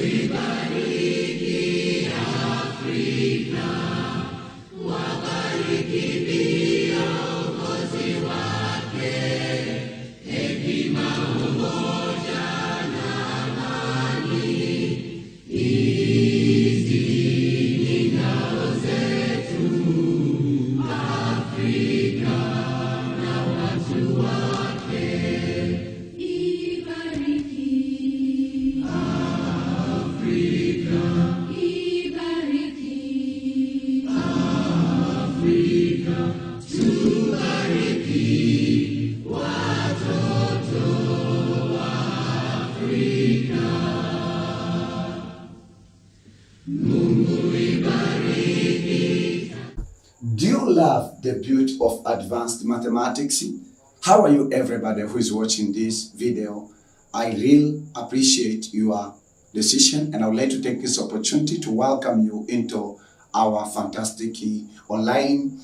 Do you love the beauty of advanced mathematics? How are you, everybody who is watching this video? I really appreciate your decision, and I would like to take this opportunity to welcome you into our fantastic online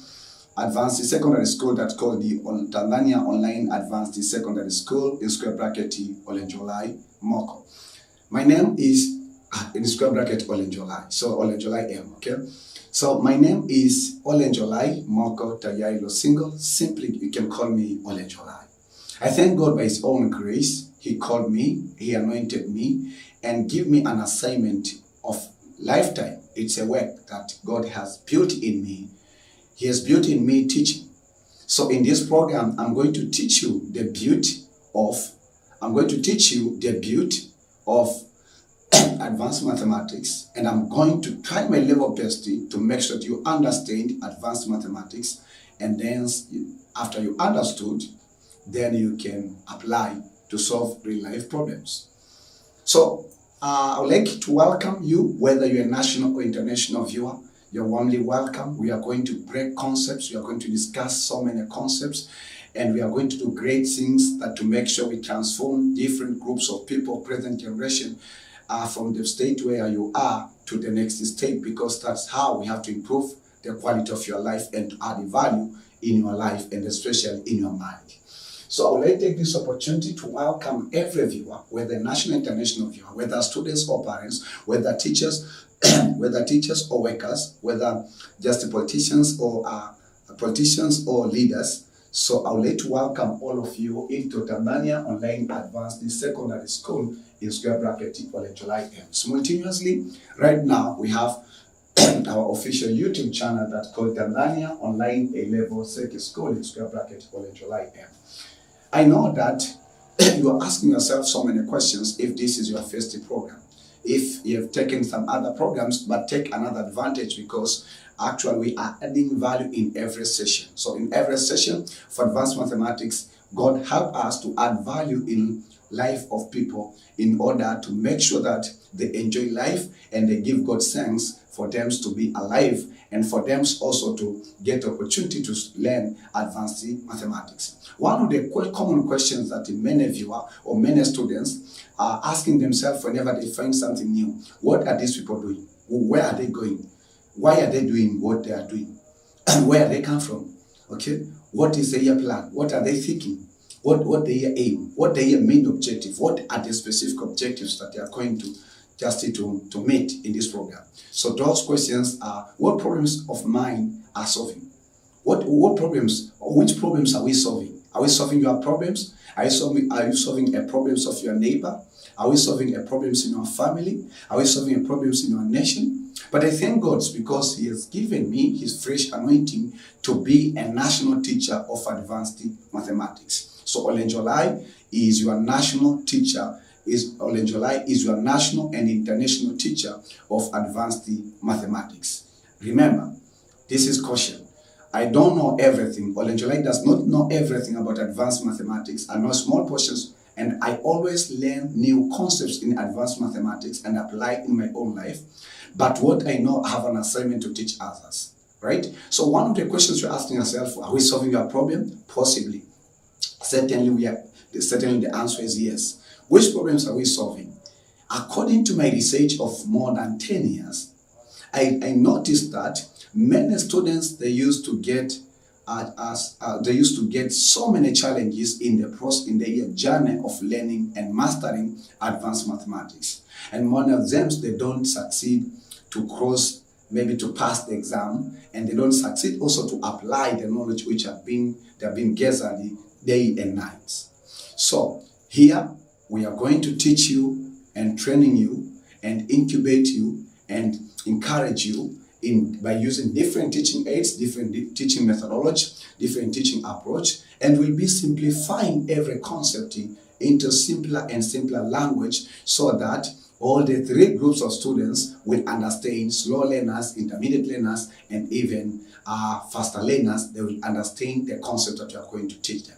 advanced secondary school that's called the Tanzania Online Advanced Secondary School, in square bracket Olenjolai Moko. My name is in square bracket Olenjolai, so Olenjolaim, okay? So my name is Olenjolai Moko Tayailo Single. Simply, you can call me Olenjolai. I thank God by His own grace. He called me, He anointed me, and give me an assignment of lifetime. It's a work that God has built in me. He has built in me teaching. So in this program, I'm going to teach you the beauty of advanced mathematics, and I'm going to try my level best to make sure that you understand advanced mathematics, and then after you understood, then you can apply to solve real life problems. So I would like to welcome you, whether you're a national or international viewer. You're warmly welcome. We are going to break concepts. We are going to discuss so many concepts, and we are going to do great things that to make sure we transform different groups of people, present generation, from the state where you are to the next state, because that's how we have to improve the quality of your life and to add value in your life, and especially in your mind. So I would like to take this opportunity to welcome every viewer, whether national, international viewer, whether students or parents, whether teachers, whether teachers or workers, whether just politicians or leaders. So I would like to welcome all of you into Tanzania Online Advanced Secondary School, in square bracket Olenjolaim. Simultaneously, right now we have our official YouTube channel that's called Tanzania Online A-Level Secondary School, in square bracket Olenjolaim. I know that you are asking yourself so many questions if this is your first program. If you have taken some other programs, but take another advantage, because actually we are adding value in every session. So in every session for advanced mathematics, God help us to add value in life of people in order to make sure that they enjoy life and they give God thanks for them to be alive, and for them also to get the opportunity to learn advanced mathematics. One of the common questions that many viewers or many students are asking themselves whenever they find something new: what are these people doing? Where are they going? Why are they doing what they are doing? Where they come from? Okay, what is their plan? What are they thinking? What their aim? What their main objective? What are the specific objectives that they are going to to meet in this program? So those questions are: what problems of mine are solving? Which problems are we solving? Are we solving your problems? Are you solving the problems of your neighbor? Are we solving the problems in your family? Are we solving the problems in your nation? But I thank God because He has given me His fresh anointing to be a national teacher of advanced mathematics. So Olenjolai is your national teacher. Olenjolai is your national and international teacher of advanced mathematics. Remember, this is caution. I don't know everything. Olenjolai does not know everything about advanced mathematics. I know small portions, and I always learn new concepts in advanced mathematics and apply in my own life. But what I know, I have an assignment to teach others, right? So one of the questions you're asking yourself: are we solving your problem? Possibly. Certainly we are. Certainly the answer is yes. Which problems are we solving? According to my research of more than 10 years, I noticed that many students, they used to get so many challenges in their journey of learning and mastering advanced mathematics. And many of them, they don't succeed to cross, maybe to pass the exam, and they don't succeed also to apply the knowledge which they have been gathered day and night. So here we are going to teach you and training you and incubate you and encourage you by using different teaching aids, different teaching methodology, different teaching approach, and we'll be simplifying every concept into simpler and simpler language so that all the three groups of students will understand: slow learners, intermediate learners, and even faster learners. They will understand the concept that you are going to teach them.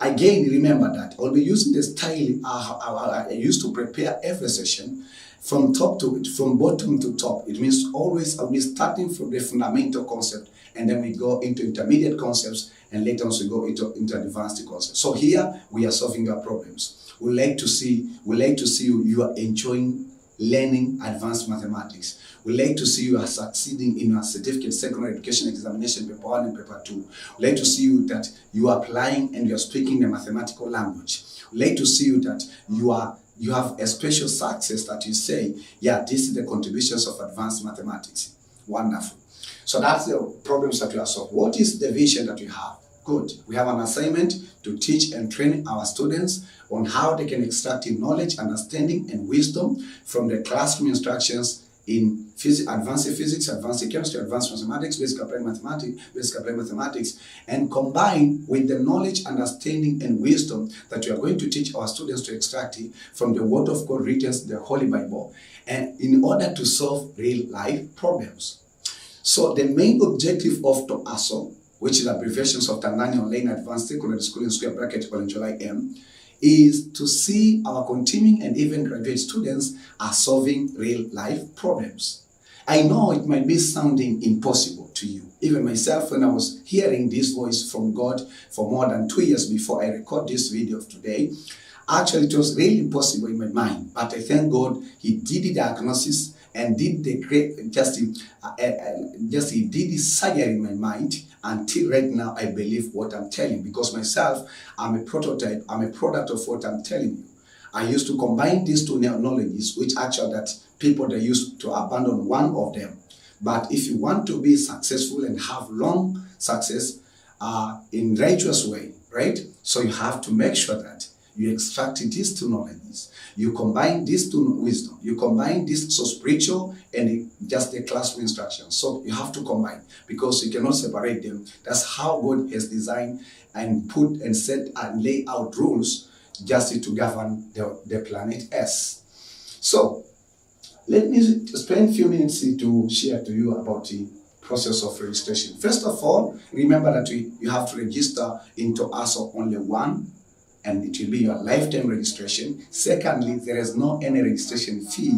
Again, remember that I'll be using the style I used to prepare every session from bottom to top. It means always I'll be starting from the fundamental concept, and then we go into intermediate concepts, and later on we go into advanced concepts. So here we are solving your problems. We like to see you are enjoying learning advanced mathematics. We like to see you are succeeding in your certificate secondary education examination paper 1 and paper 2. We like to see you that you are applying and you are speaking the mathematical language. We like to see you that you have a special success that you say, yeah, this is the contributions of advanced mathematics. Wonderful. So that's the problems that we are solving. What is the vision that we have? Good. We have an assignment to teach and train our students on how they can extract knowledge, understanding, and wisdom from the classroom instructions in advanced physics, advanced chemistry, advanced mathematics, basic applied mathematics, and combine with the knowledge, understanding, and wisdom that we are going to teach our students to extract from the Word of God written, the Holy Bible, and in order to solve real life problems. So the main objective of TASO, which is abbreviations of Tanzania Online Advanced Secondary School in square bracket Olenjolai, is to see our continuing and even graduate students are solving real life problems. I know it might be sounding impossible to you. Even myself, when I was hearing this voice from God for more than 2 years before I record this video of today, actually it was really impossible in my mind. But I thank God He did the diagnosis and did the great, He did the surgery in my mind. Until right now, I believe what I'm telling, because myself, I'm a prototype, I'm a product of what I'm telling you. I used to combine these two knowledges, which actually that people, they used to abandon one of them. But if you want to be successful and have long success in righteous way, right? So you have to make sure that you extract these two knowledges. You combine these two wisdom. You combine this so spiritual and just the classroom instruction. So you have to combine because you cannot separate them. That's how God has designed and put and set and lay out rules just to govern the planet S. So let me spend a few minutes to share to you about the process of registration. First of all, remember that you have to register into TASO only one, and it will be your lifetime registration. Secondly, there is no any registration fee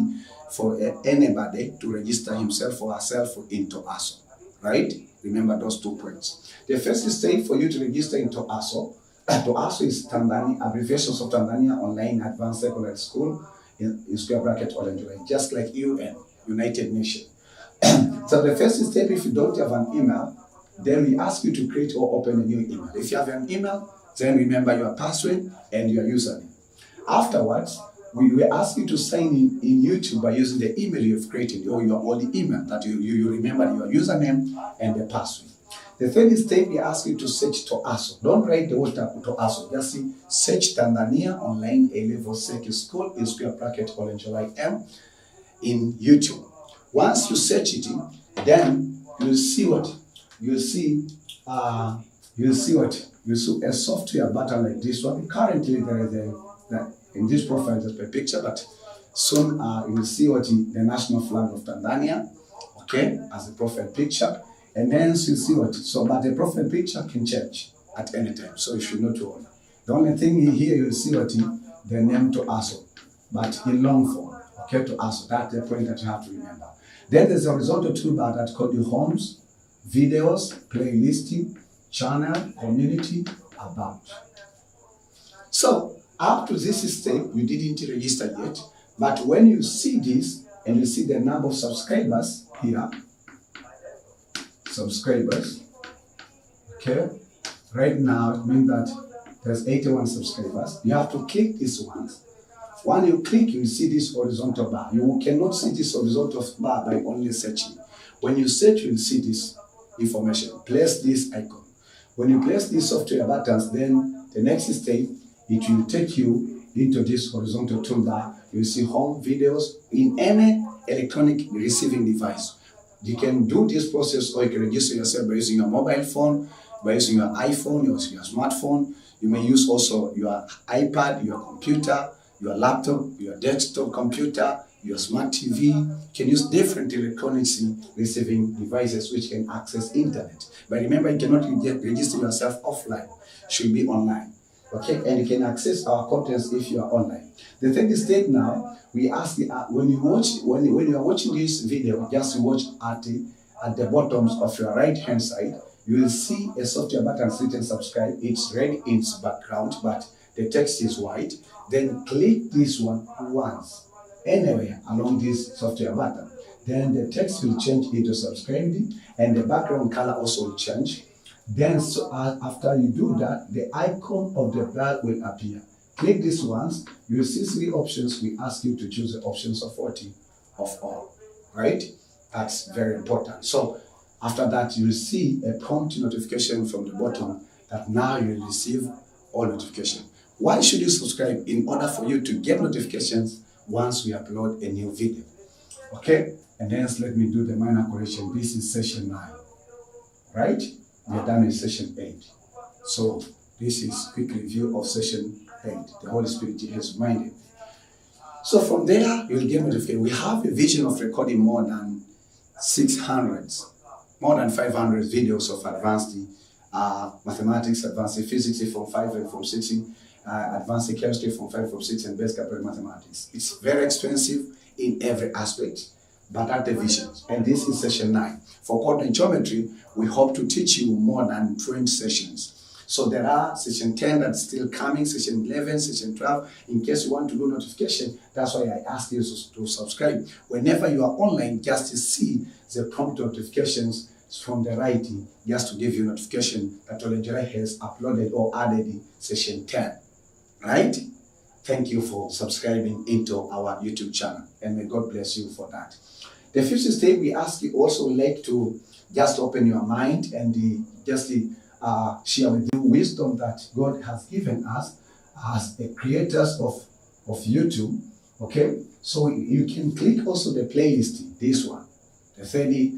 for anybody to register himself or herself into TASO, right? Remember those 2 points. The first step for you to register into TASO is Tanzania, abbreviations of Tanzania Online Advanced Secondary School in square bracket Olenjolai, just like UN, United Nations. So the first step, if you don't have an email, then we ask you to create or open a new email. If you have an email, then remember your password and your username. Afterwards, we will ask you to sign in YouTube by using the email you've created or your only email that you remember your username and the password. The third step, we ask you to search TASO. Don't write the word TASO. Just search Tanzania Online A-Level Secondary School in square bracket Olenjolai in YouTube. Once you search it, then you'll see what? You'll see a software button like this one. Currently, there is in this profile just a picture, but soon you will see what the national flag of Tanzania, okay, as a profile picture, and then you see what. So, but the profile picture can change at any time, so you should not worry. The only thing here you will see what the name TASO, but in long form, okay, TASO. That's the point that you have to remember. Then there's a horizontal toolbar that called the homes, videos, playlisting, channel, community, about. So up to this step, you didn't register yet, but when you see this and you see the number of subscribers here, okay, right now it means that there's 81 subscribers. You have to click these ones When you click, you see this horizontal bar. You cannot see this horizontal bar by only searching. When you search, you will see this information. Place this icon. When you place these software buttons, then the next step, it will take you into this horizontal toolbar. You will see home videos in any electronic receiving device. You can do this process, or you can register yourself by using your mobile phone, by using your iPhone, your smartphone. You may use also your iPad, your computer, your laptop, your desktop computer, your smart TV. You can use different electronics receiving devices which can access internet. But remember, you cannot register yourself offline. It should be online. Okay, and you can access our contents if you are online. The third step now, we ask you, when you are watching this video, just watch at the bottom of your right hand side. You will see a software button written subscribe. It's red in its background, but the text is white. Then click this one once, anywhere along this software button. Then the text will change into subscribed, and the background color also will change. Then after you do that, the icon of the bell will appear. Click this once, you will see 3 options. We ask you to choose the options of 40 of all, right? That's very important. So after that, you will see a prompt notification from the bottom that now you will receive all notification. Why should you subscribe? In order for you to get notifications once we upload a new video. Okay? And then let me do the minor correction. This is session 9, right? We are done with session 8. So this is quick review of session 8. The Holy Spirit has reminded. So from there, you will get notification. We have a vision of recording more than 500 videos of advanced mathematics, advanced physics from 5 and from 6, advanced chemistry from 5 from 6, and basic applied mathematics. It's very expensive in every aspect, but at the vision. And this is session 9. For coordinate geometry, we hope to teach you more than 20 sessions. So there are session 10 that's still coming, session 11, session 12. In case you want to do notification, that's why I ask you to subscribe. Whenever you are online, just to see the prompt notifications from the right, just to give you notification that Olenjolai has uploaded or added session 10. Right? Thank you for subscribing into our YouTube channel, and may God bless you for that. The 5th step, we ask you also like to just open your mind and just share with you wisdom that God has given us as the creators of YouTube. Okay, so you can click also the playlist, this one, the 30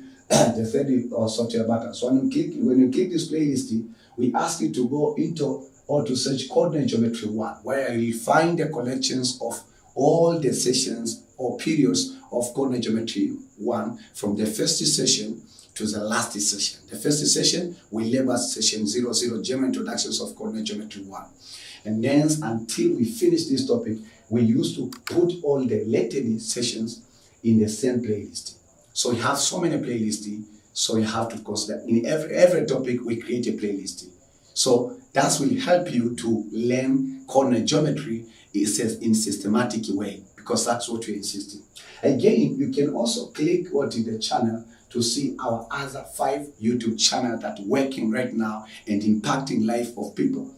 software button. So when you click this playlist, we ask you to go into or to search coordinate geometry 1, where you will find the collections of all the sessions or periods of coordinate geometry 1 from the first session to the last session. The first session we label session 00, General Introductions of Coordinate Geometry 1. And then until we finish this topic, we used to put all the related sessions in the same playlist. So you have so many playlists, so you have to consider in every topic we create a playlist. So that will help you to learn coordinate geometry in systematic way, because that's what we're insisting. Again, you can also click in the channel to see our other 5 YouTube channels that are working right now and impacting life of people.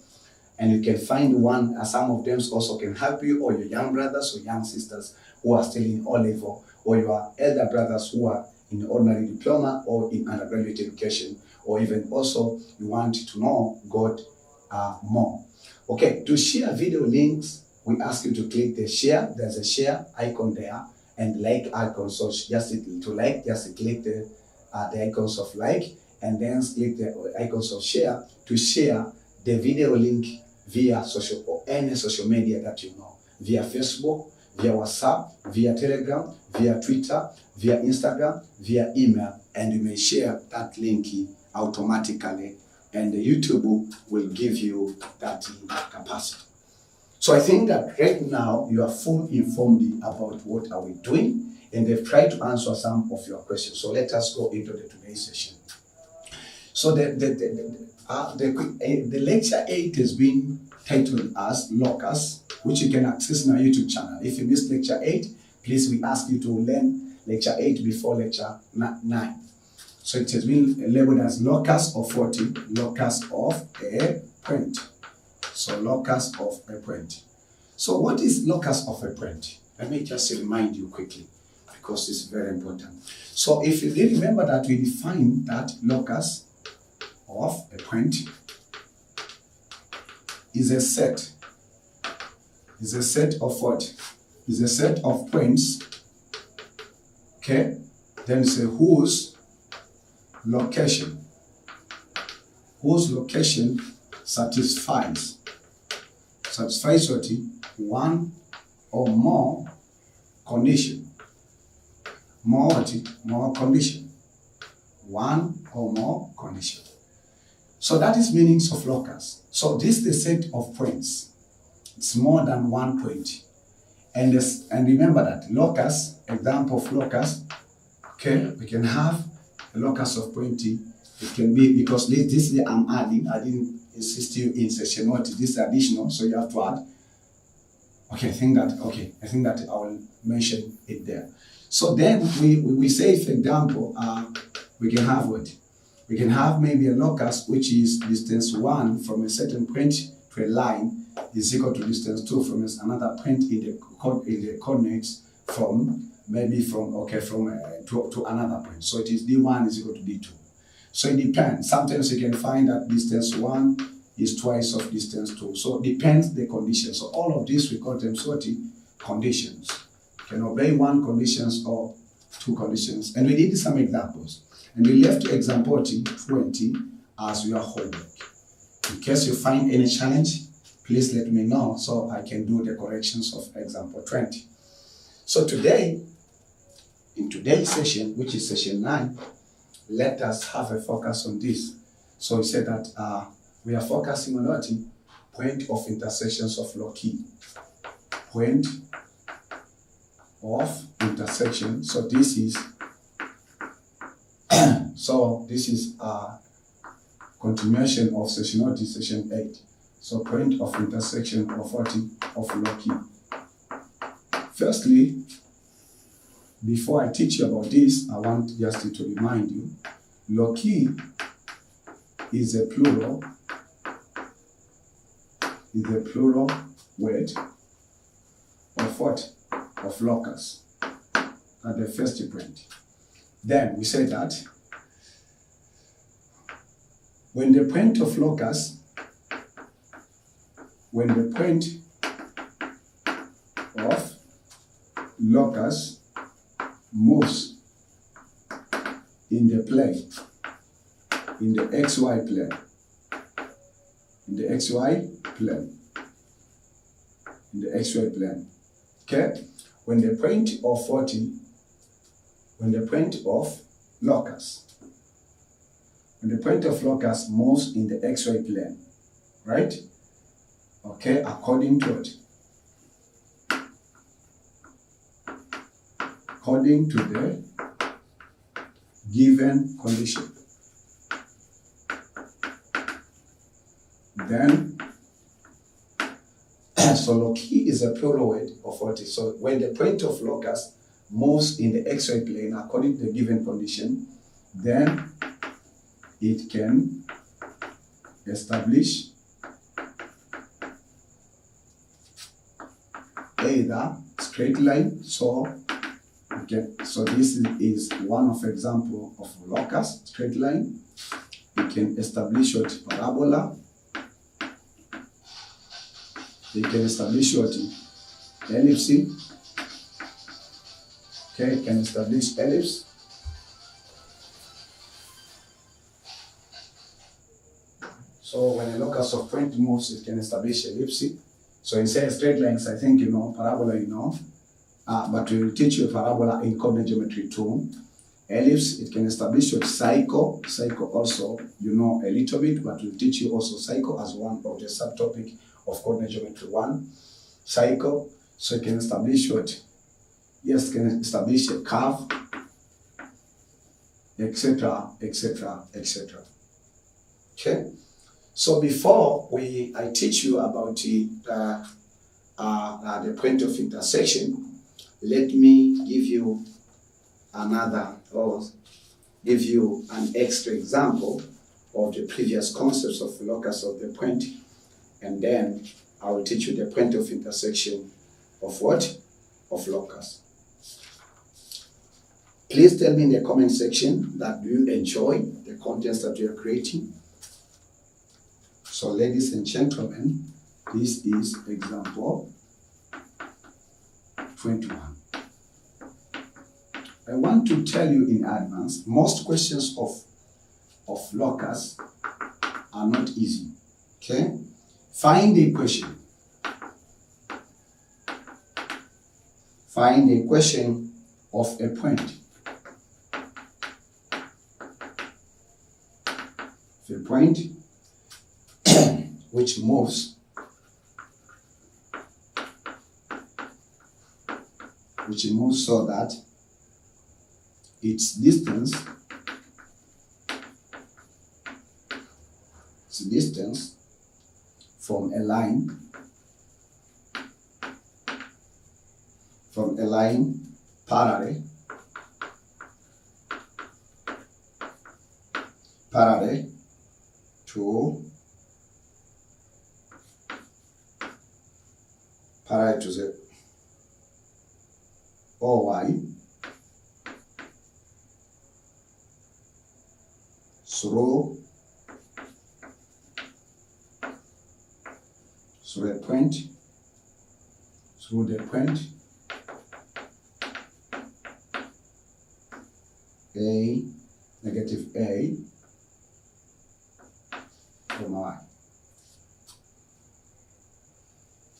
And you can find one, some of them also can help you, or your young brothers or young sisters who are still in O-level, or your elder brothers who are in ordinary diploma or in undergraduate education, or even also you want to know God more. Okay, to share video links, we ask you to click the share. There's a share icon there, and like icon. So just to like, just click the icons of like, and then click the icons of share to share the video link via social or any social media that you know, via Facebook, via WhatsApp, via Telegram, via Twitter, via Instagram, via email, and you may share that link automatically, and the YouTube will give you that capacity. So I think that right now you are fully informed about what are we doing, and they've tried to answer some of your questions. So let us go into the today's session. So the lecture 8 has been titled as Locus, which you can access in our YouTube channel. If you missed lecture 8, please, we ask you to learn lecture 8 before lecture 9. So it has been labeled as locus of 40, locus of a point. So locus of a point. So what is locus of a point? Let me just remind you quickly, because it's very important. So if you remember that we defined that locus of a point is a set. Is a set of what? Is a set of points. Okay? Then say whose location satisfies what? One or more condition. More condition. One or more condition. So that is meanings of locus. So this is the set of points. It's more than one point. And remember that locus, example of locus, okay, we can have a locus of pointy. It can be, because this I'm adding, I didn't insist you in session note, this is additional, so you have to add. Okay, I think that I will mention it there. So then we say, for example, we can have what? We can have maybe a locus which is distance 1 from a certain point to a line is equal to distance 2 from another point in the coordinates to another point. So it is D1 is equal to D2. So it depends. Sometimes you can find that distance 1 is twice of distance 2. So it depends the conditions. So all of this we call them conditions. You can obey one conditions or two conditions. And we did some examples. And we left example 20 as your homework. In case you find any challenge, please let me know so I can do the corrections of example 20. So today, in today's session, which is session 9, let us have a focus on this. So we said that we are focusing on what? Point of intersections of Loci. Point of intersection. So this is continuation of session 8. So point of intersection of what? Of Loci. Firstly, before I teach you about this, I want just to remind you, Loci is a plural word of what? Of locus at the first point. Then we say that when the point of locus, moves in the plane, in the XY plane, okay? When the point of locus moves in the XY plane, right? Okay, according to it. According to the given condition. Then, so Loci is a plural word of what is. So when the point of locus moves in the XY plane according to the given condition, then it can establish either straight line. So this is one of example of locus, straight line. You can establish what? Parabola. You can establish what? Ellipse. Okay, you can establish ellipse. So when a locus of point moves, it can establish ellipse. So instead of straight lines, I think you know, parabola you know. But we will teach you parabola in coordinate geometry too. Ellipse, it can establish your cycle. Cycle also, you know a little bit, but we'll teach you also cycle as one of the subtopic of coordinate geometry 1. Cycle, so it can establish what? Yes, it can establish a curve, etc., etc., etc. Okay? So before I teach you about the point of intersection, let me give you an extra example of the previous concepts of locus of the point, and then I will teach you the point of intersection of what? Of locus. Please tell me in the comment section that do you enjoy the contents that we are creating. So ladies and gentlemen, this is example 21. I want to tell you in advance, most questions of locus are not easy. Okay? Find a question. Find a question of a point. A point which moves so that its distance from a line parallel to the OY through the point A, negative A, comma Y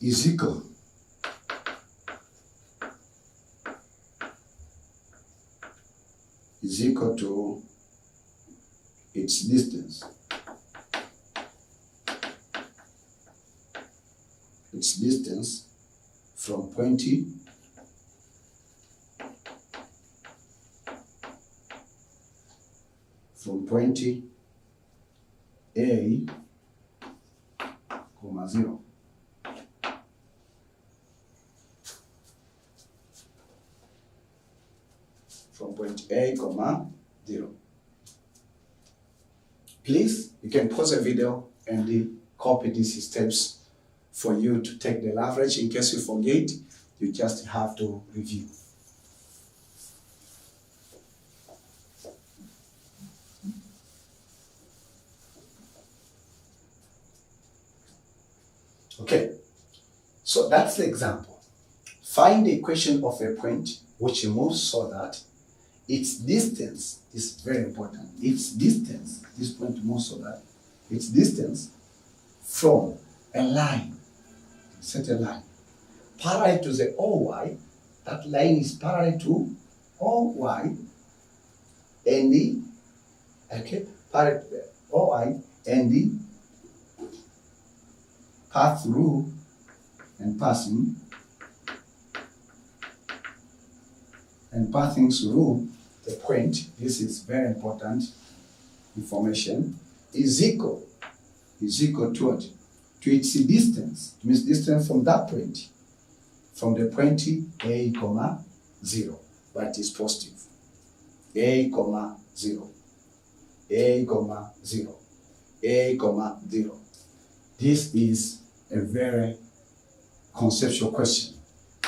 is equal to its distance from point A, comma 0. From point A, comma 0. Please, you can pause the video and copy these steps for you to take the average. In case you forget, you just have to review. Okay, so that's the example. Find the equation of a point which moves so that its distance is very important. Its distance, this point moves so that its distance from a line, set a line, parallel to the OY, that line is parallel to OY, and the, parallel to the OY, and the path through and passing through the point, this is very important information, is equal to what? To its distance. It means distance from that point, from the point A, comma 0, but it is positive. A, comma 0, A, comma 0, A, comma 0. This is a very conceptual question,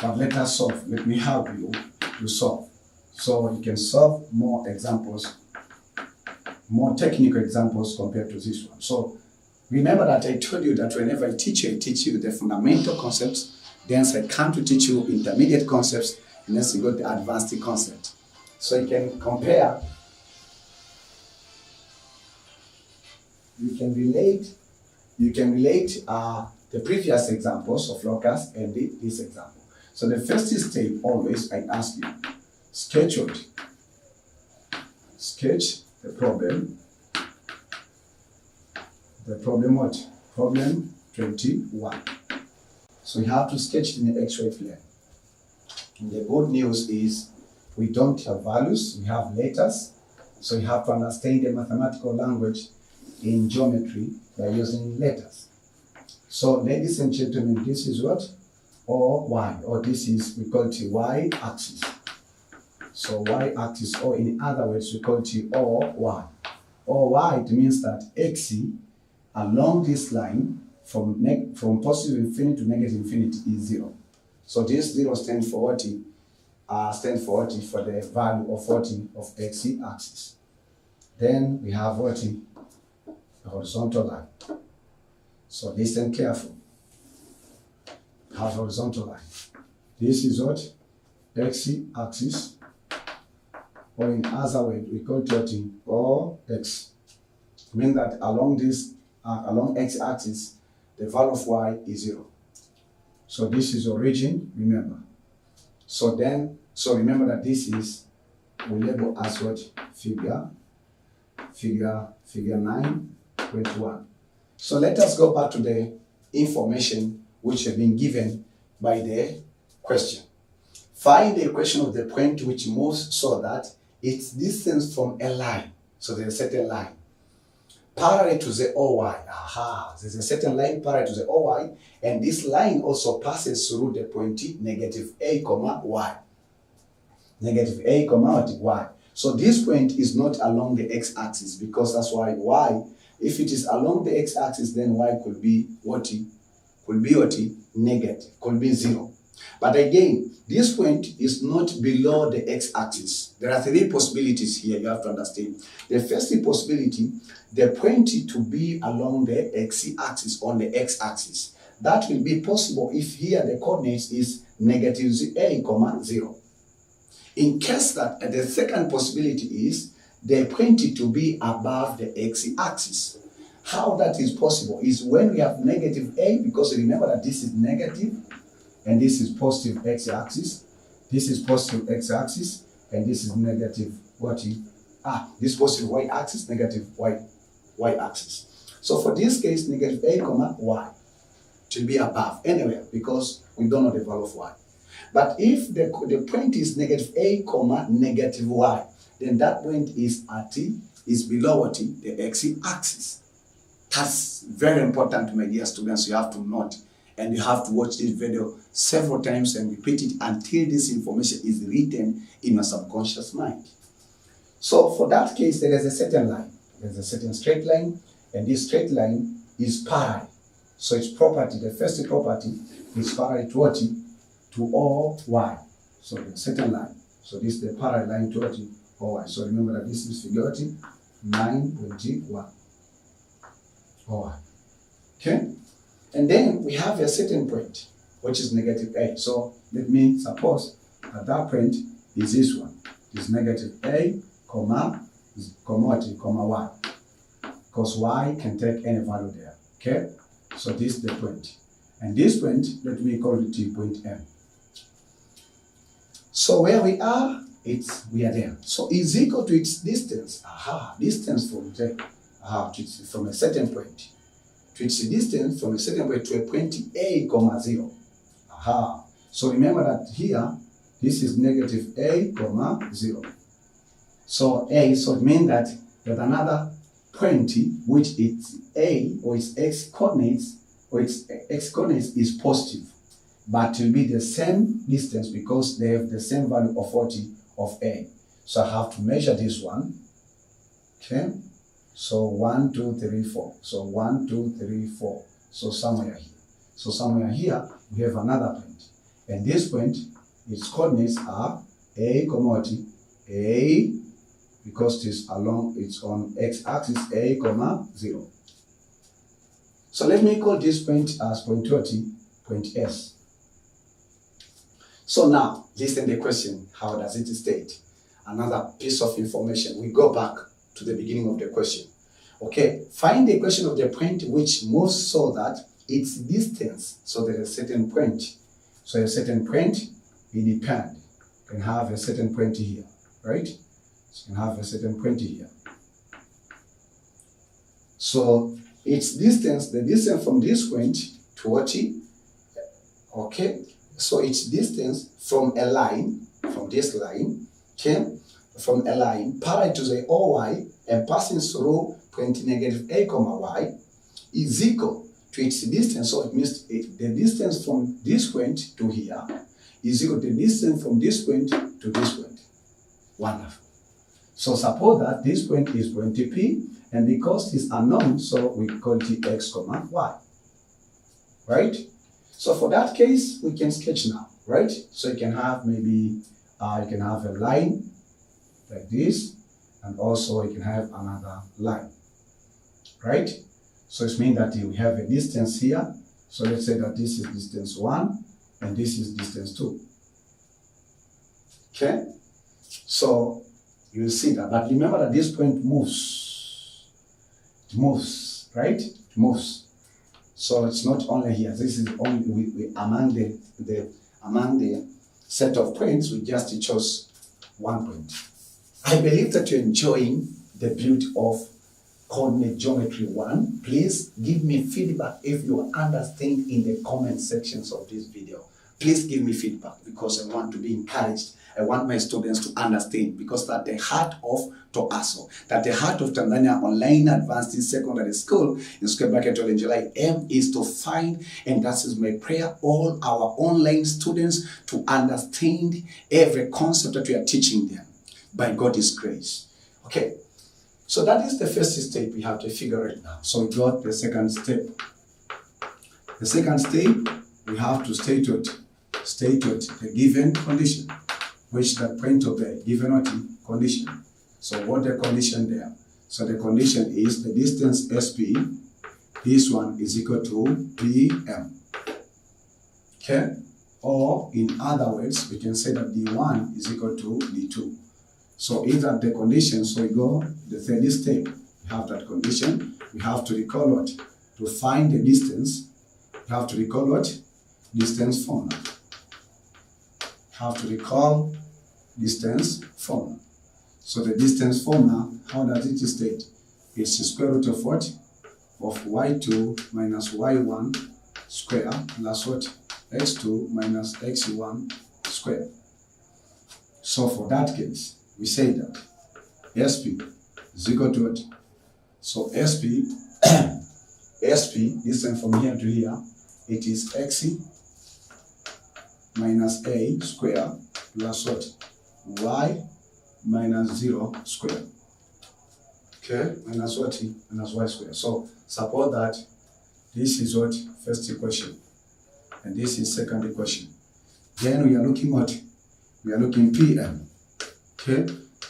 but let us solve. Let me help you to solve. So you can solve more examples, more technical examples compared to this one. So remember that I told you that whenever I teach you the fundamental concepts, then I come to teach you intermediate concepts, and then you go to advanced concept. So you can compare, you can relate the previous examples of locus and this example. So the first step, always I ask you, sketch the problem. The problem what? Problem 21. So you have to sketch it in the X-ray plane. And the good news is we don't have values, we have letters. So you have to understand the mathematical language in geometry by using letters. So ladies and gentlemen, this is what? Or Y, or this is, we call it Y-axis. So Y-axis, or in other words, we call it OY. OY, it means that X along this line from positive infinity to negative infinity is 0. So this 0 stands for what? For the value of of x-axis. Then we have what? The horizontal line. So listen carefully. Have horizontal line. This is what? X-axis. Or in other way, we call it or x. Mean that along this, along x-axis, the value of y is 0. So this is origin, remember. So remember that this is, we label as what? Figure 9.1. So let us go back to the information which have been given by the question. Find the equation of the point which moves so that its distance from a line, so there's a certain line, parallel to the OY. There's a certain line parallel to the OY, and this line also passes through the point negative a comma y. Negative a comma y. So this point is not along the x-axis, because that's why y, if it is along the x-axis, then y could be what? Negative, could be 0. But again, this point is not below the x-axis. There are 3 possibilities here you have to understand. The first possibility, the point to be along the x-axis, on the x-axis. That will be possible if here the coordinates is negative a comma 0. In case that the second possibility is the point to be above the x-axis. How that is possible is when we have negative a, because remember that this is negative and this is positive x-axis. This is positive x-axis and this is negative what? This positive y-axis, negative y-axis. So for this case, negative a comma y to be above anywhere, because we don't know the value of y. But if the point is negative a comma negative y, then that point is below what? The x-axis. That's very important, my dear students. You have to note, and you have to watch this video several times and repeat it until this information is written in your subconscious mind. So for that case, there is a certain line. There's a certain straight line, and this straight line is parallel. So its property, the first property, is parallel to what? To OY. So the certain line. So this is the parallel line to what? OY. So remember that this is figure 9.1. OY. Okay? And then we have a certain point, which is negative a. So let me suppose that point is this one. It's negative a, comma y. Because y can take any value there. Okay? So this is the point. And this point, let me call it point M. So where we are, we are there. So is equal to its distance. Distance from there. From a certain point. To its distance from a certain point to a point a comma 0. So remember that here, this is negative a comma 0. So a, so it means that there's another point which its a or its x coordinates is positive, but it will be the same distance because they have the same value of 40 of a. So I have to measure this one. Okay. So 1, 2, 3, 4. So 1, 2, 3, 4. So somewhere here. So somewhere here we have another point. And this point, its coordinates are a, comma, a, because it's on x-axis, a, comma, 0. So let me call this point as point S. So now, listen to the question, how does it state? Another piece of information. We go back to the beginning of the question. Okay, find the equation of the point which moves so that its distance, so there's a certain point. So a certain point, it depends. You can have a certain point here, right? So you can have a certain point here. So its distance, the distance from this point to what? Okay, so its distance from a line, from this line, okay, from a line parallel to the OY and passing through point negative a comma y is equal to its distance. So it means the distance from this point to here is equal to the distance from this point to this point. Wonderful. So suppose that this point is point P, and because it's unknown, so we call it x comma y. right? So for that case, we can sketch now, right? So you can have maybe, you can have a line like this, and also you can have another line, right? So it means that we have a distance here. So let's say that this is distance 1 and this is distance 2. Okay? So you'll see that. But remember that this point moves. It moves, right? It moves. So it's not only here. This is only among the set of points, we just chose one point. I believe that you're enjoying the beauty of coordinate geometry 1. Please give me feedback if you understand in the comment sections of this video. Please give me feedback because I want to be encouraged. I want my students to understand, because at the heart of TOASO, that the heart of Tanzania Online Advanced Secondary School in square bracket Olenjolai aim is to find, and that is my prayer, all our online students to understand every concept that we are teaching them by God's grace. Okay, so that is the first step we have to figure it now. So we got the second step. The second step, we have to state the given condition, which the point of the given condition. So what the condition there? So the condition is the distance SP, this one is equal to PM. Okay? Or in other words, we can say that D1 is equal to D2. So is that the condition? So we go the third step. We have that condition. We have to recall what? To find the distance, we have to recall what? Distance formula. Have to recall distance formula. So the distance formula, how does it state? It's the square root of what? Of y2 minus y1 square plus what? x2 minus x1 square. So for that case, we say that SP is equal to what? So SP, distance from here to here, it is x minus a square plus what? Y minus 0 square. Okay, minus what? Minus y square. So suppose that this is what? First equation, and this is second equation. Then we are looking what? We are looking PM. Okay,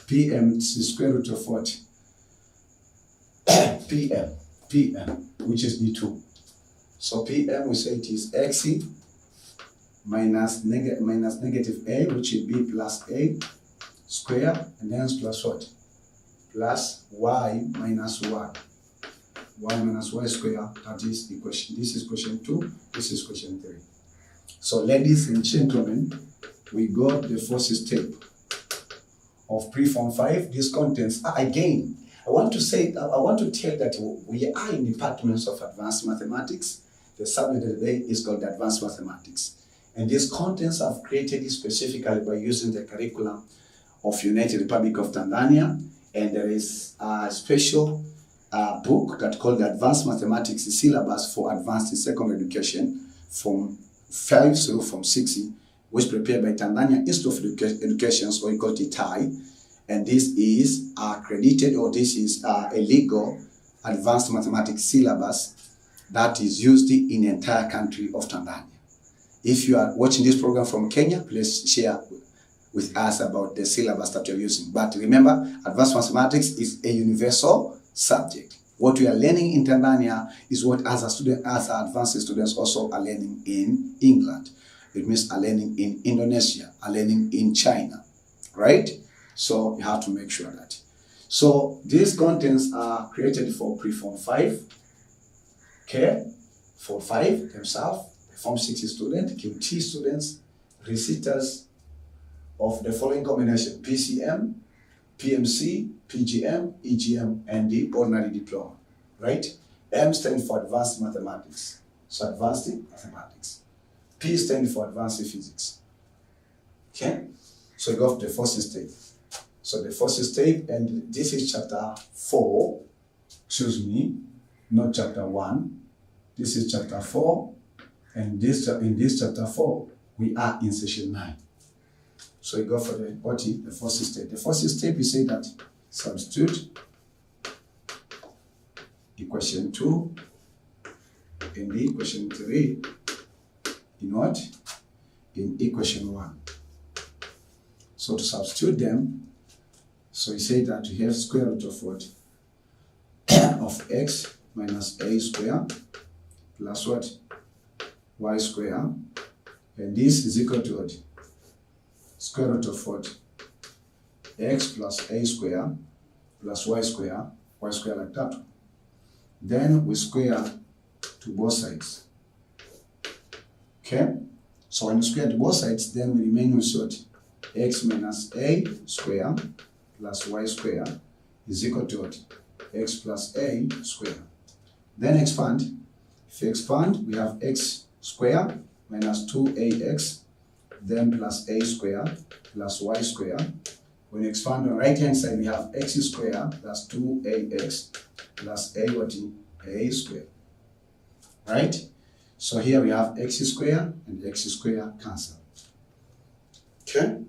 PM is the square root of what? PM, which is D2. So PM, we say it is x minus negative a, which will be plus a square, and then plus what? Plus y minus y. Y minus y square, that is equation. This is question 2, this is question 3. So ladies and gentlemen, we got the first step of pre-form 5. These contents are, again, I want to tell that we are in departments of advanced mathematics. The subject of the day is called advanced mathematics. And these contents are created specifically by using the curriculum of United Republic of Tanzania. And there is a special book that's called the Advanced Mathematics Syllabus for Advanced Secondary Education from 5 through from 6, which prepared by Tanzania Institute of Education, or we call it TAI. And this is accredited, or this is a legal advanced mathematics syllabus that is used in the entire country of Tanzania. If you are watching this program from Kenya, please share with us about the syllabus that you're using. But remember, advanced mathematics is a universal subject. What we are learning in Tanzania is what as our advanced students also are learning in England. It means are learning in Indonesia, are learning in China, right? So you have to make sure that. So these contents are created for pre-form 5, okay, for 5 themselves, Form 6 students, QT students, reciters of the following combination: PCM, PMC, PGM, EGM, and the ordinary diploma, right? M stands for advanced mathematics, so advanced mathematics. P stands for advanced physics. Okay, so you go to the first step. So the first step, and this is chapter 4, excuse me, not chapter 1. This is chapter 4. And in this chapter 4, we are in session 9. So you go for the first step. The first step, you say that substitute equation 2 in the equation 3 in what? In equation 1. So to substitute them, so you say that you have square root of what? Of x minus a square plus what? Y square. And this is equal to what? Square root of what? X plus a square plus y square like that. Then we square to both sides. Okay? So when you square to both sides, then we remain with what? X minus a square plus y square is equal to what? X plus a square. Then expand. If you expand, we have x square minus 2ax, then plus a square plus y square. When you expand on the right hand side, we have x square plus 2ax plus a what? A square. Right? So here we have x square and x square cancel. Okay?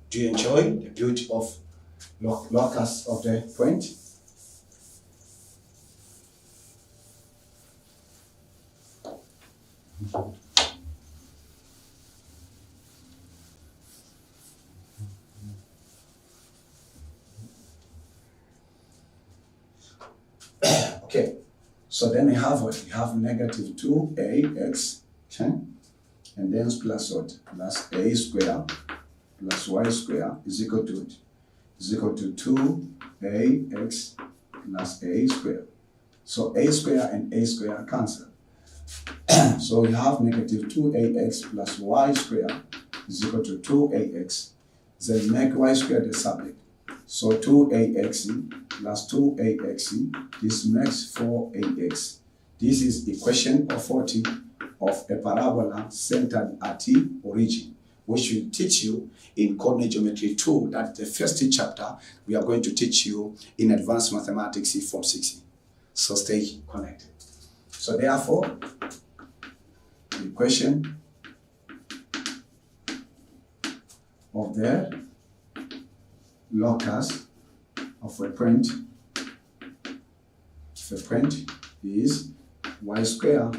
Do you enjoy the beauty of locus of the point? Okay, so then we have what? We have negative 2ax, okay? And then plus what? Plus a square plus y square is equal to it. Is equal to 2ax plus a square. So a square and a square cancel. So we have negative 2ax plus y square is equal to 2ax. Then make y square the subject. So 2ax plus 2ax, this makes 4ax. This is equation of 40 of a parabola centered at the origin, which will teach you in coordinate geometry 2. That's the first chapter we are going to teach you in advanced mathematics form 60. So stay connected. So therefore, the equation of the locus of a point is y square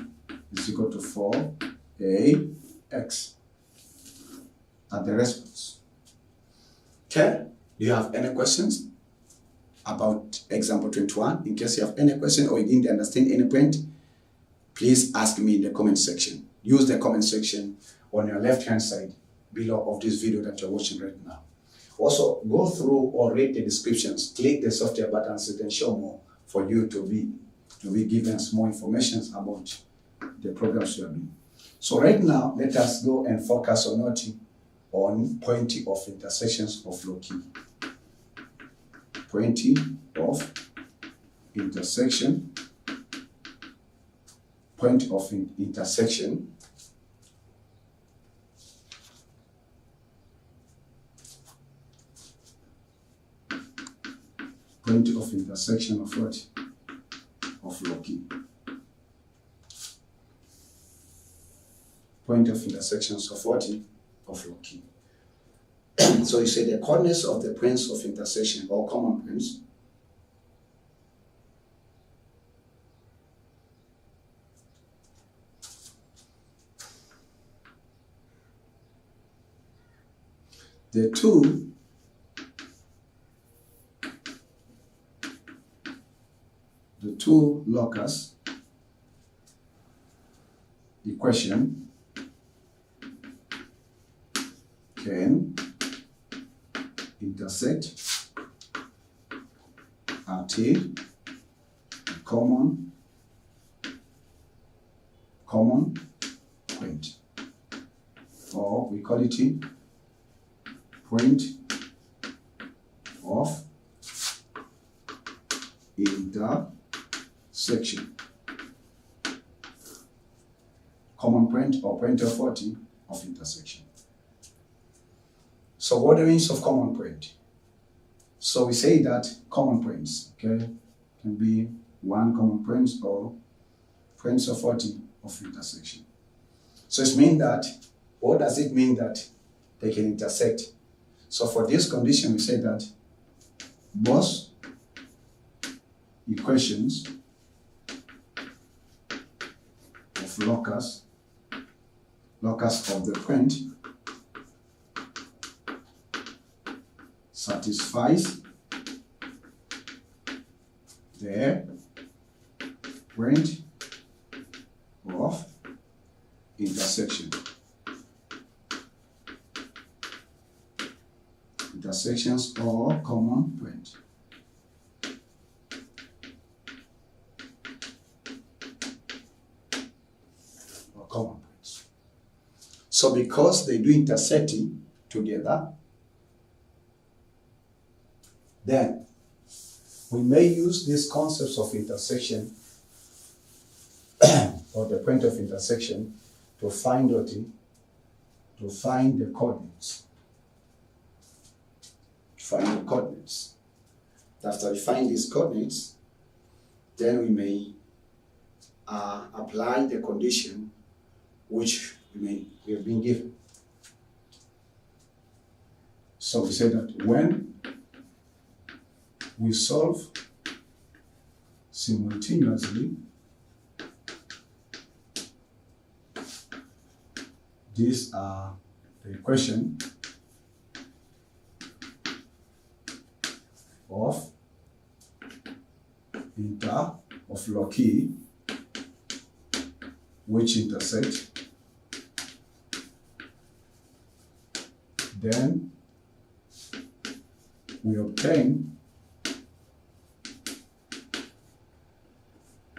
is equal to 4ax at the response. Okay? Do you have any questions about example 21? In case you have any question or you didn't understand any point, please ask me in the comment section. Use the comment section on your left hand side below of this video that you're watching right now. Also, go through or read the descriptions. Click the software button so it can show more for you to be given more information about the programs you are doing. So right now, let us go and focus on point of intersections of Loci. Point of intersection. Point of intersection. Point of intersection of what? Of Loci. Point of intersections of what? Of Loci. So you say the coordinates of the points of intersection or common points the two locus equation can intersect at a common point, or we call it point of intersection. Common point or point of 40 of intersection. So what are the means of common point? So we say that common points, okay, can be one common point or points of 40 of intersection. So it means that, what does it mean that they can intersect? So for this condition, we say that both equations locus of the point satisfies the point of intersection. Intersections or common point. Or common points. So because they do intersecting together, then we may use these concepts of intersection or the point of intersection to find the coordinates. Find the coordinates. After we find these coordinates, then we may apply the condition which we have been given. So we say that when we solve simultaneously these are the equation of Loci which intersect, then we obtain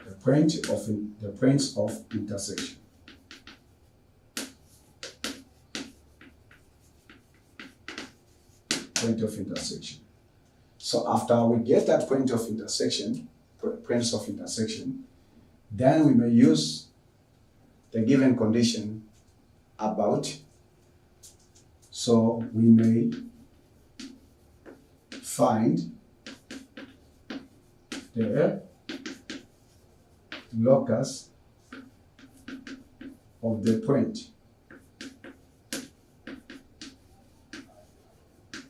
the points of intersection. Point of intersection. So after we get that points of intersection, then we may use the given condition about. So we may find the locus of the point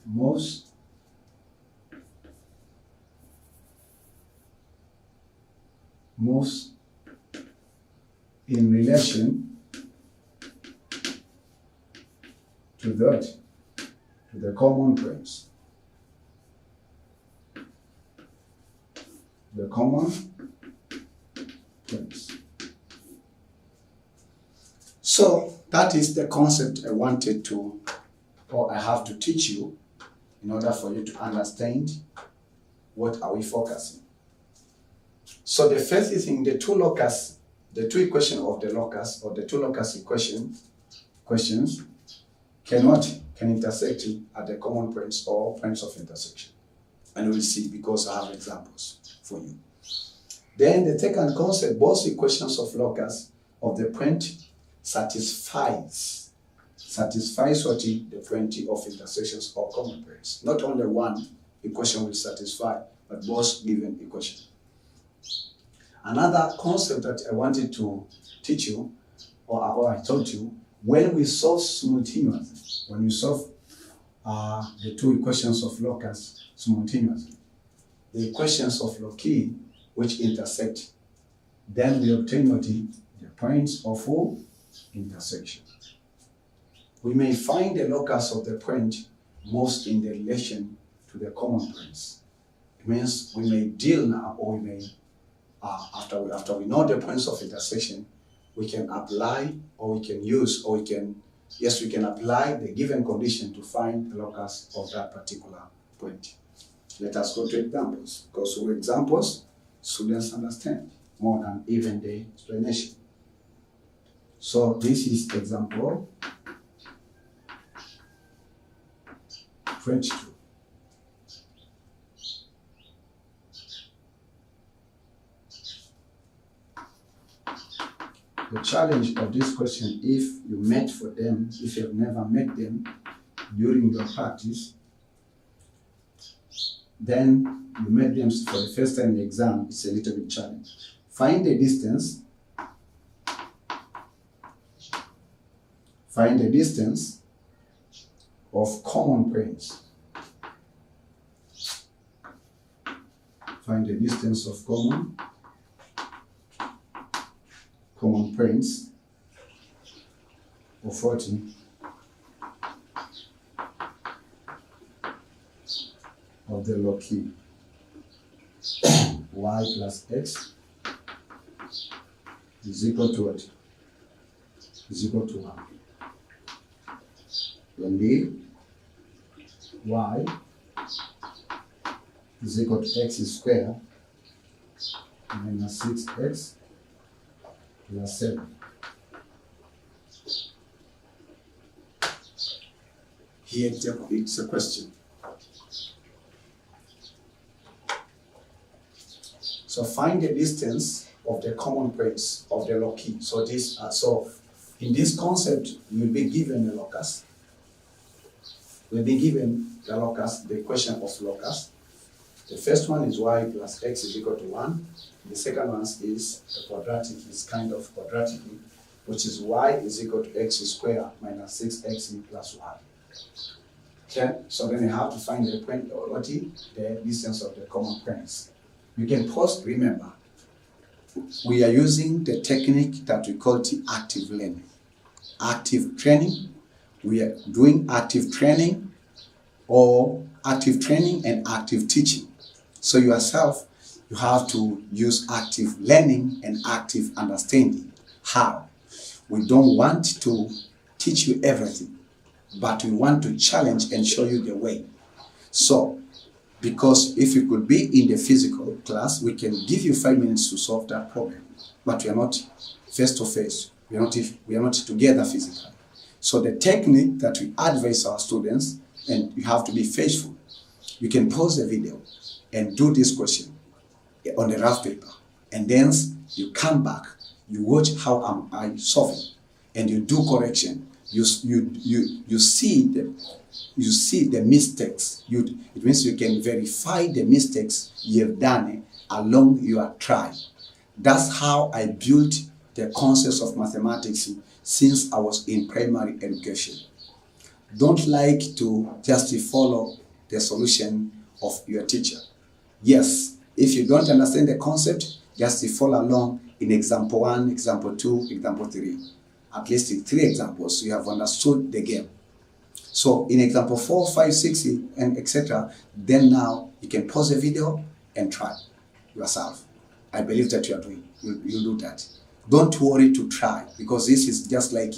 most in relation to the common points. The common points. So that is the concept I wanted to, or I have to teach you in order for you to understand what are we focusing. So the first thing, the two equations of the locus, or the two locus questions can intersect at the common points or points of intersection. And we'll see because I have examples for you. Then the second concept, both equations of locus of the point satisfies what the point of intersections or common points. Not only one equation will satisfy, but both given equations. Another concept that I wanted to teach you, or I told you, when we solve simultaneously, when we solve the two equations of locus simultaneously, the equations of Loci which intersect, then we obtain the points of intersection. We may find the locus of the point most in the relation to the common points. It means we may deal now, or we may after we know the points of intersection, we can apply, or we can use, or we can apply the given condition to find the locus of that particular point. Let us go to examples, because with examples, students understand more than even the explanation. So this is example 22. The challenge of this question, if you have never met them during your practice, then you met them for the first time in the exam, it's a little bit challenging. Find the distance. Find the distance of common points. Find the distance of common common points of 40 of the Loci y plus x is equal to what? Is equal to 1. When the y is equal to x squared minus 6x plus 7. Here it's a question. So find the distance of the common points of the Loci. So this, so in this concept, you'll be given the locus. We'll be given the locus, the question of locus. The first one is y plus x is equal to 1. The second one is a quadratic, is kind of quadratic, which is y is equal to x squared minus 6x plus 1. Okay, so then you have to find the point, or what is the distance of the common points. You can pause, remember, we are using the technique that we call the active learning. Active training, we are doing active training or active training and active teaching. So yourself, you have to use active learning and active understanding. How? We don't want to teach you everything, but we want to challenge and show you the way. So, because if you could be in the physical class, we can give you 5 minutes to solve that problem, but we are not face to face. We are not together physically. So the technique that we advise our students, and you have to be faithful. You can pause the video and do this question on the rough paper, and then you come back, you watch how am I solving, and you do correction. You see the mistakes. It means you can verify the mistakes you have done along your trial. That's how I built the concepts of mathematics since I was in primary education. Don't like to just follow the solution of your teacher. Yes, if you don't understand the concept, just follow along in example 1, example 2, example 3. At least in 3 examples, you have understood the game. So in example 4, 5, 6, and etc., then now you can pause the video and try yourself. I believe that you'll do that. Don't worry to try, because this is just like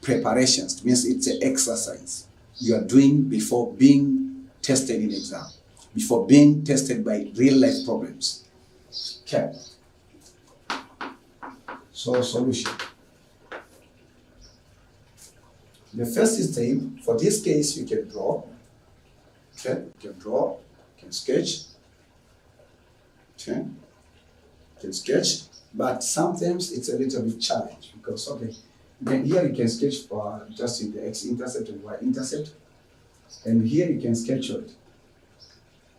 preparations. It means it's an exercise you are doing before being tested in exam, before being tested by real life problems. Okay. So solution. The first step, for this case, you can draw. Okay, you can draw, you can sketch. Okay, you can sketch, but sometimes it's a little bit challenge because, okay, then here you can sketch for just in the x-intercept and y-intercept, and here you can sketch it.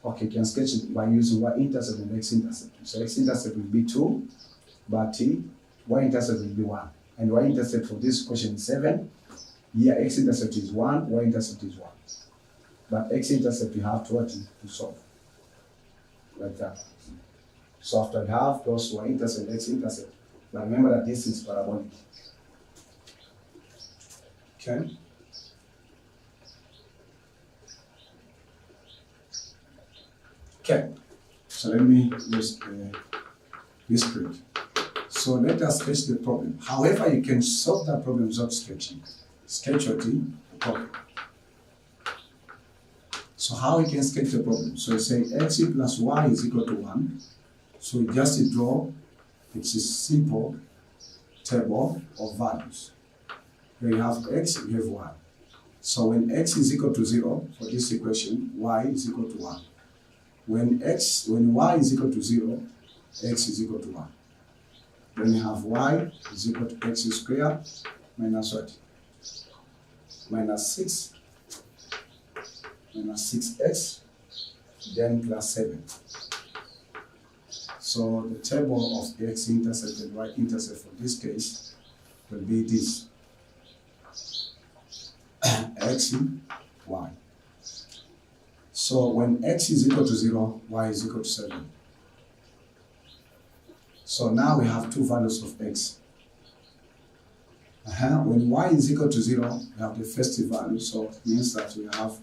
Okay, you can sketch it by using y-intercept and x-intercept. So x-intercept will be 2, but y-intercept will be 1. And y-intercept for this question is 7. Here x-intercept is 1, y-intercept is 1. But x-intercept you have to solve. Like that. So after you have those y-intercept, x-intercept, but remember that this is parabolic. Okay? Okay. So let me use this script. So let us sketch the problem. However, you can solve that problem without sketching. Sketch your problem. So how we can sketch the problem? So you say x plus y is equal to 1. So we just draw, it's a simple table of values. Where you have x, you have y. So when x is equal to 0, for this equation, y is equal to 1. When y is equal to 0, x is equal to 1. Then you have y is equal to x squared minus what? Minus 6, minus 6x, then plus 7. So the table of x-intercept and y-intercept for this case will be this. X, y. So when x is equal to 0, y is equal to 7. So now we have two values of x. When y is equal to 0, we have the first value, so it means that we have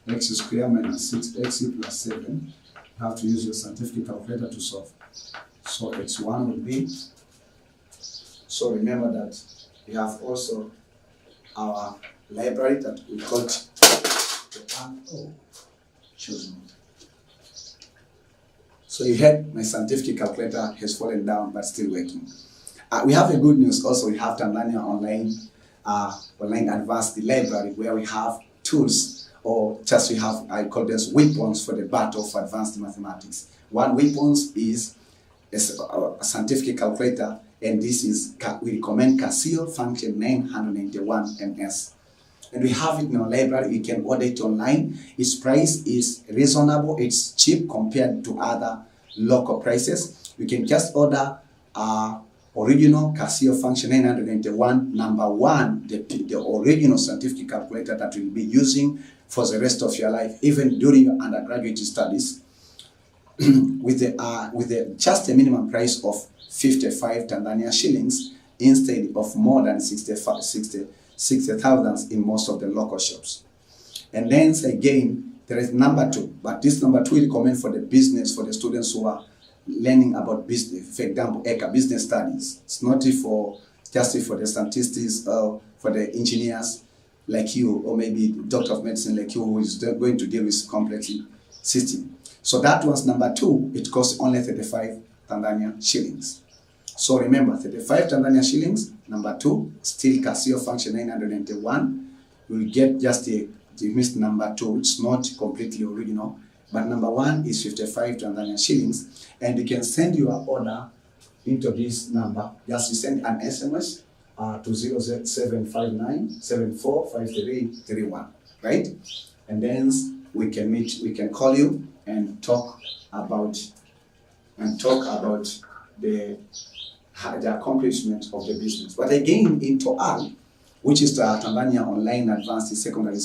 x squared minus 6x plus 7. You have to use your scientific calculator to solve. So x1 will be, so remember that we have also our library that we call the choose me. So you heard my scientific calculator has fallen down but still working. We have a good news also. We have Tanzania online advanced library where we have tools, or just we have, I call this weapons for the battle of advanced mathematics. One weapons is a scientific calculator, and this is, we recommend Casio function 991 MS. And we have it in our library. You can order it online. Its price is reasonable. It's cheap compared to other local prices. You can just order original Casio function 991 number 1, the original scientific calculator that you'll be using for the rest of your life, even during your undergraduate studies, with just a minimum price of 55 Tanzania shillings instead of more than 60,000 in most of the local shops. And then again, there is number 2, but this number 2 is recommended for the business, for the students who are learning about business, for example, business studies. It's not just for the statistics, for the engineers like you, or maybe doctor of medicine like you, who is going to deal with complex system. So that one's number 2, it costs only 35 Tanzania shillings. So remember, 35 Tanzania shillings, number 2, still Casio function 991. You will get just the missed number 2. It's not completely original, but number 1 is 55 Tanzania shillings, and you can send your order into this number. Just you send an SMS to 0759745331, right? And then we can meet, we can call you and talk about the accomplishment of the business. But again, in TOAL, which is the Tanzania Online Advanced Secondary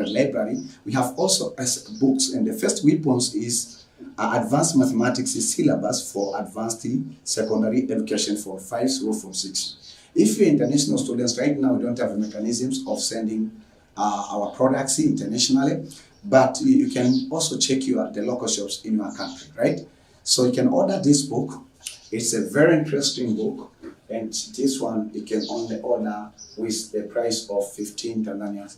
Library, we have also books, and the first weapons is Advanced Mathematics Syllabus for Advanced Secondary Education for 5046. If you're international students, right now we don't have mechanisms of sending our products internationally, but you can also check the local shops in your country, right? So you can order this book. It's a very interesting book, and this one you can only order with the price of 15 Tanzania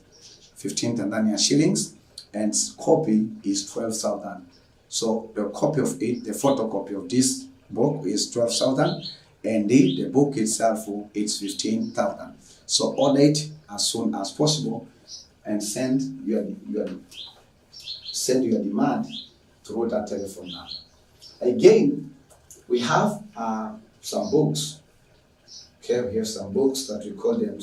shillings, and copy is 12,000. So the copy of it, the photocopy of this book is 12,000, and the book itself is 15,000. So order it as soon as possible and send your demand through that telephone number. Again, we have some books. Okay, we have some books that we call them.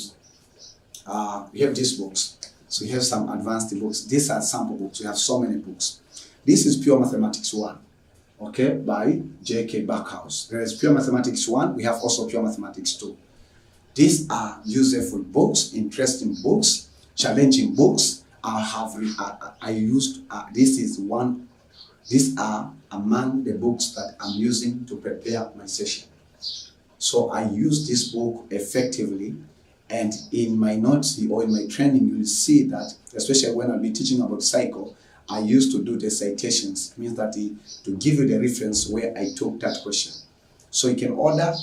We have these books. So we have some advanced books. These are sample books. We have so many books. This is Pure Mathematics 1, okay, by J.K. Backhouse. There is Pure Mathematics 1. We have also Pure Mathematics 2. These are useful books, interesting books, challenging books. These are among the books that I'm using to prepare my session. So I use this book effectively, and in my notes or in my training, you will see that, especially when I'll be teaching about cycle, I used to do the citations. It means that to give you the reference where I took that question. So you can order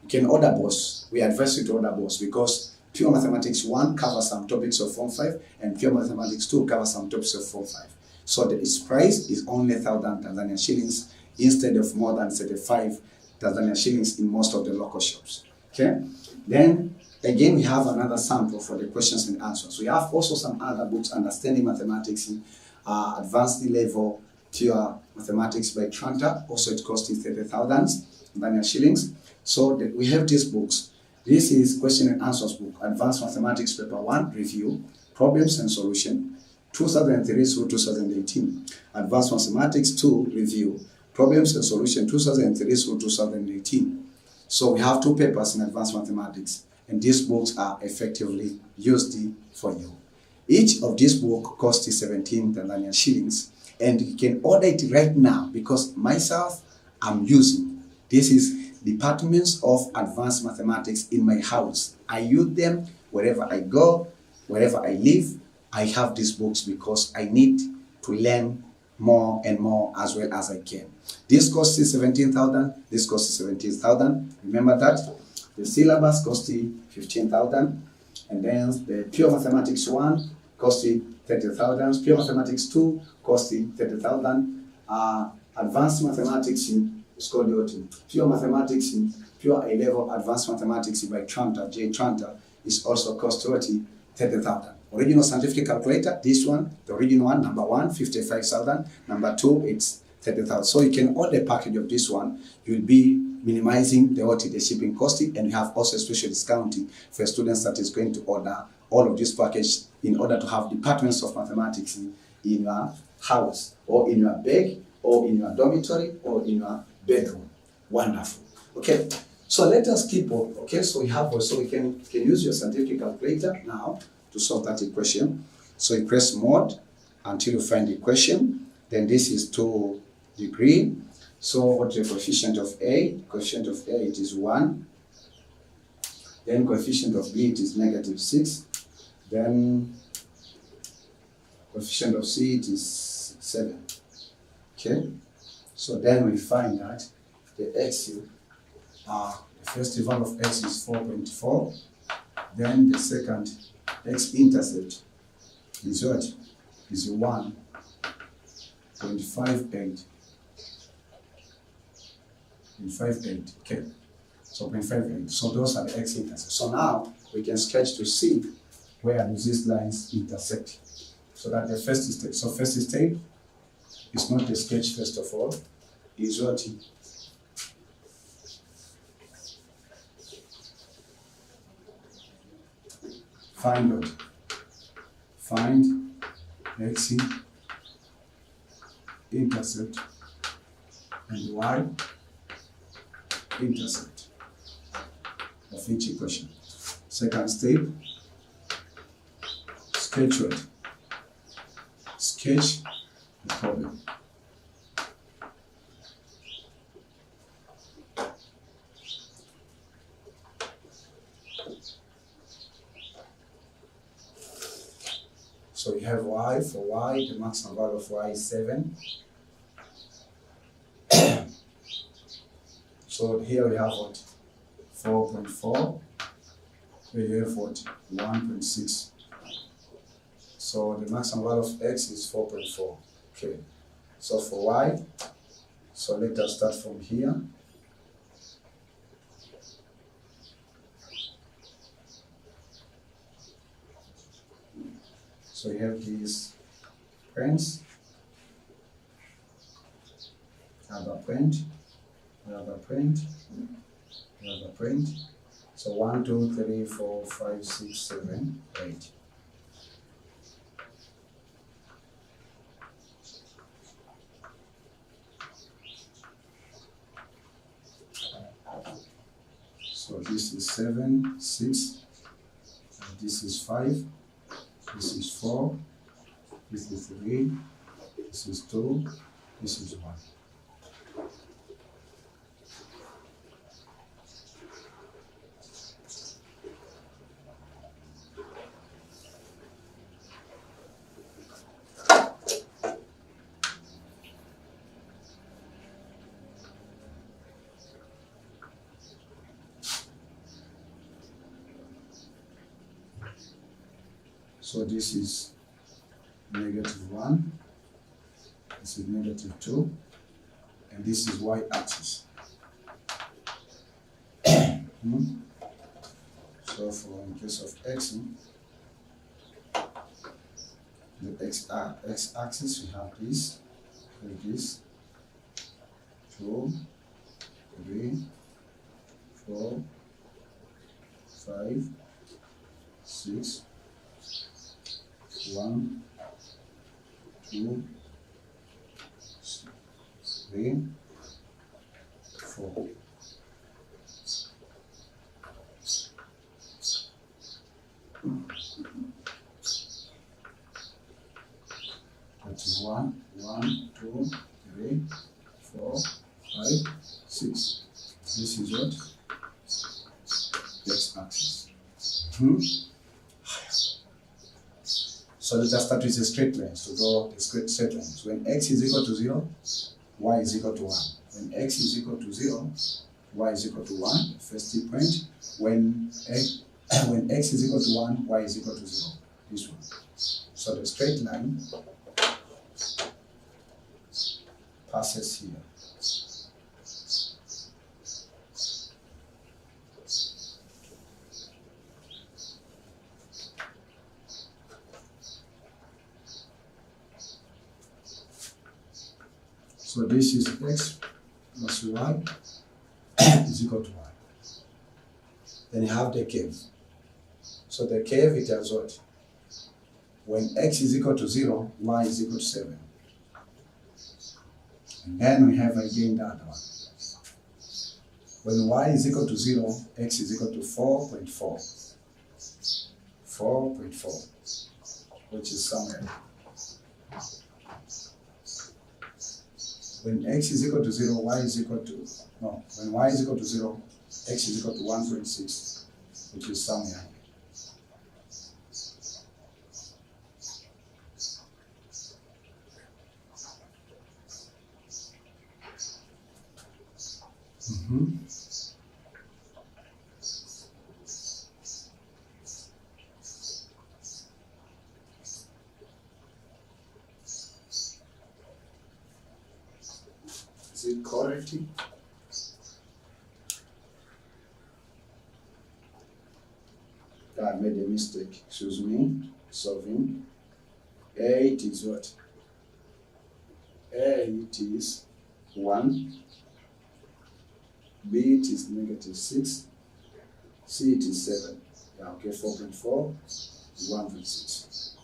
both. We advise you to order both, because Pure Mathematics 1 covers some topics of Form 5, and Pure Mathematics 2 covers some topics of Form 5. So its price is only 1,000 Tanzania shillings instead of more than 35 Tanzania shillings in most of the local shops. Okay. Then again, we have another sample for the questions and answers. We have also some other books, Understanding Mathematics, Advanced Level Pure Mathematics by Tranta. Also, it costs 30,000 Tanzania shillings. So we have these books. This is question and answers book, Advanced Mathematics Paper 1 Review, Problems and Solution, 2003 through 2018. Advanced Mathematics 2 Review, Problems and Solution, 2003 through 2018. So we have 2 papers in Advanced Mathematics, and these books are effectively used for you. Each of these books costs 17 Tanzania shillings, and you can order it right now, because myself, I'm using. This is departments of advanced mathematics in my house. I use them wherever I go, wherever I live. I have these books because I need to learn more and more as well as I can. This costs 17,000. This costs 17,000. Remember that. The syllabus costs 15,000. And then the pure mathematics 1 costs 30,000. Pure mathematics 2 costs 30,000. Advanced mathematics is called Loci. Pure mathematics in pure A-level advanced mathematics by Tranta, J. Tranta, is also cost 30,000. Original scientific calculator, this one, the original one, number 1, 55,000. Number 2, it's 30,000. So you can order a package of this one. You'll be minimizing the shipping cost, and you have also a special discounting for students that is going to order all of this package in order to have departments of mathematics in your house, or in your bag, or in your dormitory, or in your bedroom. Wonderful. Okay, so let us keep on. Okay, so we have also, you can use your scientific calculator now to solve that equation. So you press mod until you find the equation. Then this is 2 degrees. So what's the coefficient of A? Coefficient of A, it is 1. Then coefficient of B, it is -6. Then coefficient of C, it is 7. Okay, so then we find that the x, the first value of x is 4.4. Then the second x-intercept is what? Is 1.58. 0.58. Okay, so 0.58. So those are the x-intercepts. So now we can sketch to see where these lines intersect. So that the first step. So first step is not the sketch first of all. Is what? Find what? Find x-intercept and y-intercept of each equation. Second step, sketch what? Sketch the problem. So we have y. For y, the maximum value of y is 7. So here we have what? 4.4. We have what? 1.6. So the maximum value of x is 4.4. Okay. So for y, so let us start from here. So we have these points, another point, another point, another point. So 1, 2, 3, 4, 5, 6, 7, 8. So this is 7, 6, and this is 5. This is 4, this is 3, this is 2, this is 1. So this is -1, this is -2, and this is y-axis. So for in case of x, the x-axis we have this, 2, 3, 4, 5, 6, 1, 2, 3, 4. That is 1, 2, 3, 4, 5, 6. This is what? X-axis. So let us start with the straight lines to draw the straight lines. When x is equal to 0, y is equal to 1. When x is equal to 0, y is equal to 1, first point. When x is equal to 1, y is equal to 0. This one. So the straight line passes here. So this is x plus y is equal to y. Then you have the curve. So the curve, it tells what? When x is equal to 0, y is equal to 7. And then we have again the other one. When y is equal to 0, x is equal to 4.4. 4.4, which is somewhere. When x is equal to 0, y is equal to, no, when y is equal to 0, x is equal to 1.6, which is somewhere. Is it correct? I made a mistake, excuse me, solving. A, it is what? A, it is 1. B, it is -6. C, it is 7. Yeah, okay, 4.4, 1.6.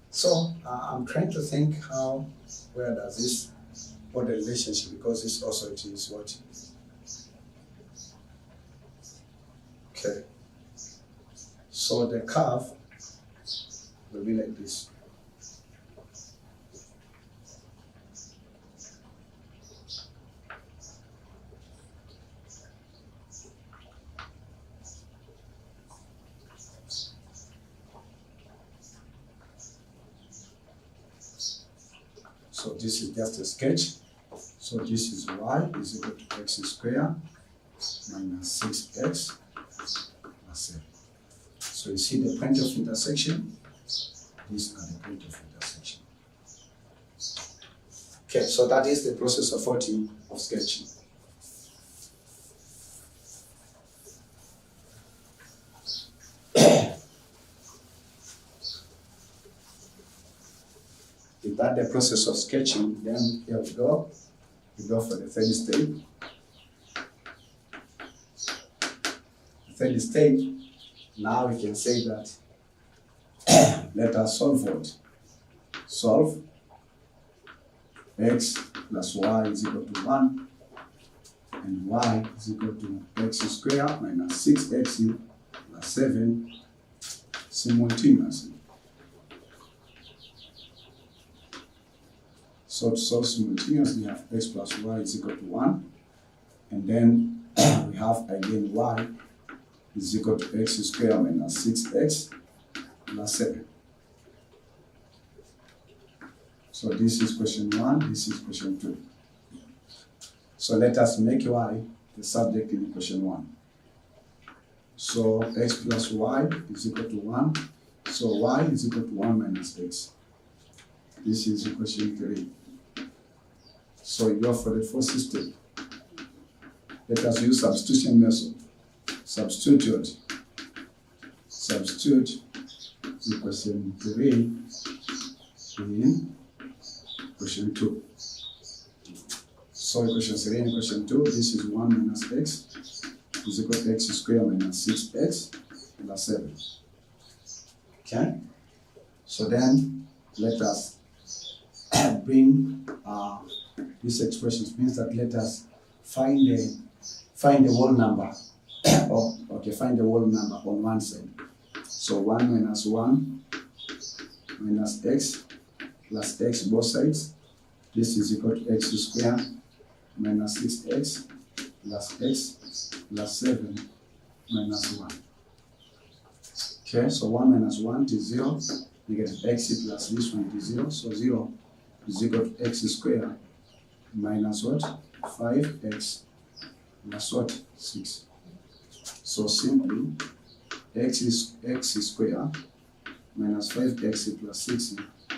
So, I'm trying to think where does this, what the relationship, because this also it is what? Okay. So the curve will be like this. So this is just a sketch. So this is y is equal to x squared minus 6x plus 7. So you see the point of intersection. These are the point of intersection. Okay, so that is the process of sketching. If that's the process of sketching, then here we go. We go for the third stage. The third stage, now we can say that let us solve what? Solve x plus y is equal to 1 and y is equal to x squared minus 6x plus 7 simultaneously. So to solve simultaneously, we have x plus y is equal to 1, and then we have again y is equal to x squared minus 6x plus 7. So this is question 1, this is question 2. So let us make y the subject in question 1. So x plus y is equal to 1. So y is equal to 1 minus x. This is question 3. So you go for the first step. Let us use substitution method. Substitute equation 3 in question 2. So equation 3 in question 2, this is 1 minus x is equal to x squared minus 6x plus 7. Okay? So then let us bring these expressions, means that let us find the whole number. Find the whole number on one side. So 1 minus 1 minus x plus x both sides. This is equal to x squared minus 6x plus x plus 7 minus 1. Okay, so 1 minus 1 is 0. Negative x plus this one is 0. So 0 is equal to x squared minus what? 5x plus what? 6. So simply x squared minus 5x plus 6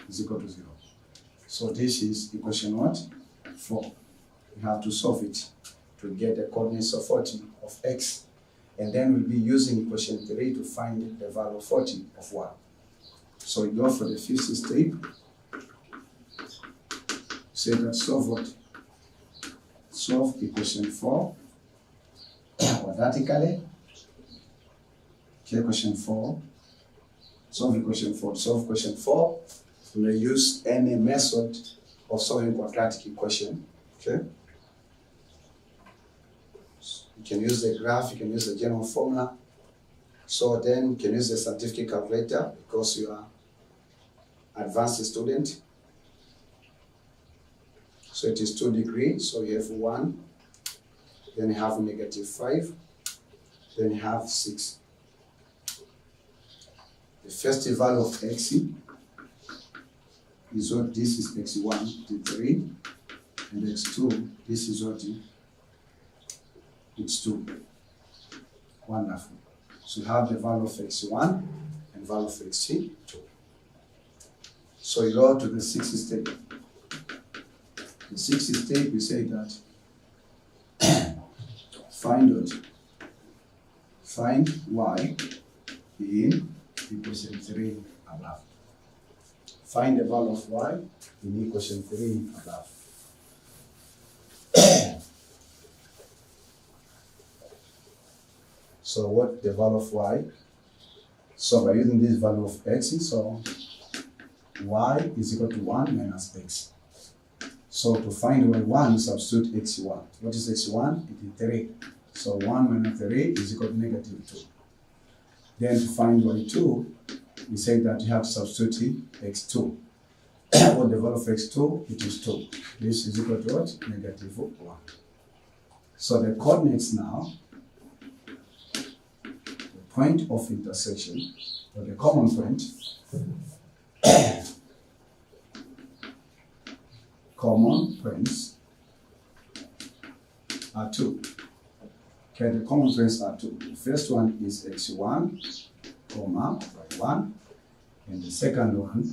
is equal to 0. So this is equation what? 4. We have to solve it to get the coordinates of 40 of x. And then we'll be using equation 3 to find the value of 40 of y. So we go for the fifth step. Say that solve what? Solve equation 4 quadratically. Okay, equation 4. Solve equation 4. To solve equation 4, we may use any method of solving quadratic equation. Okay. You can use the graph, you can use the general formula. So then you can use the scientific calculator because you are advanced student. So it is 2 degrees, so you have 1, then you have negative 5, then you have 6. The first value of x is what? This is x1 to 3, and x2, this is what? It's 2. Wonderful. So you have the value of x1 and value of x2. So you go to the sixth step. The sixth step, we say that find what? Find y in equation 3 above. Find the value of y in equation 3 above. So what the value of y? So by using this value of x, so y is equal to 1 minus x. So to find y1, substitute x1. What is x1? It is 3. So 1 minus 3 is equal to negative 2. Then to find y2, we say that you have to substitute x2. What the value of x2? It is 2. This is equal to what? Negative 1. So the coordinates now, point of intersection, or the common point, common points are 2. Okay, the common points are 2. The first one is x1, comma, y1, and the second one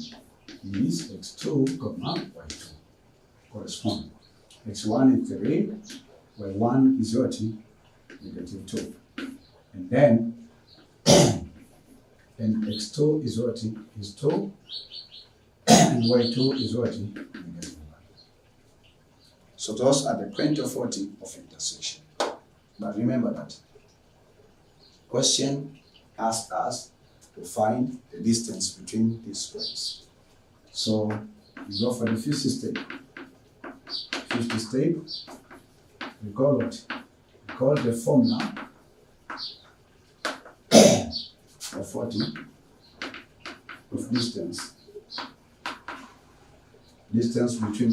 is x2, comma, y2. Correspond. x1 is 3, y1 is what? Negative 2. And then and x2 is what? Is 2, and y2 is what? Negative 1. So those are the point of 40 of intersection. But remember that question asked us to find the distance between these points. So we go for the fifth step. Fifth step, we call what? We call the formula of 40 of distance. Distance between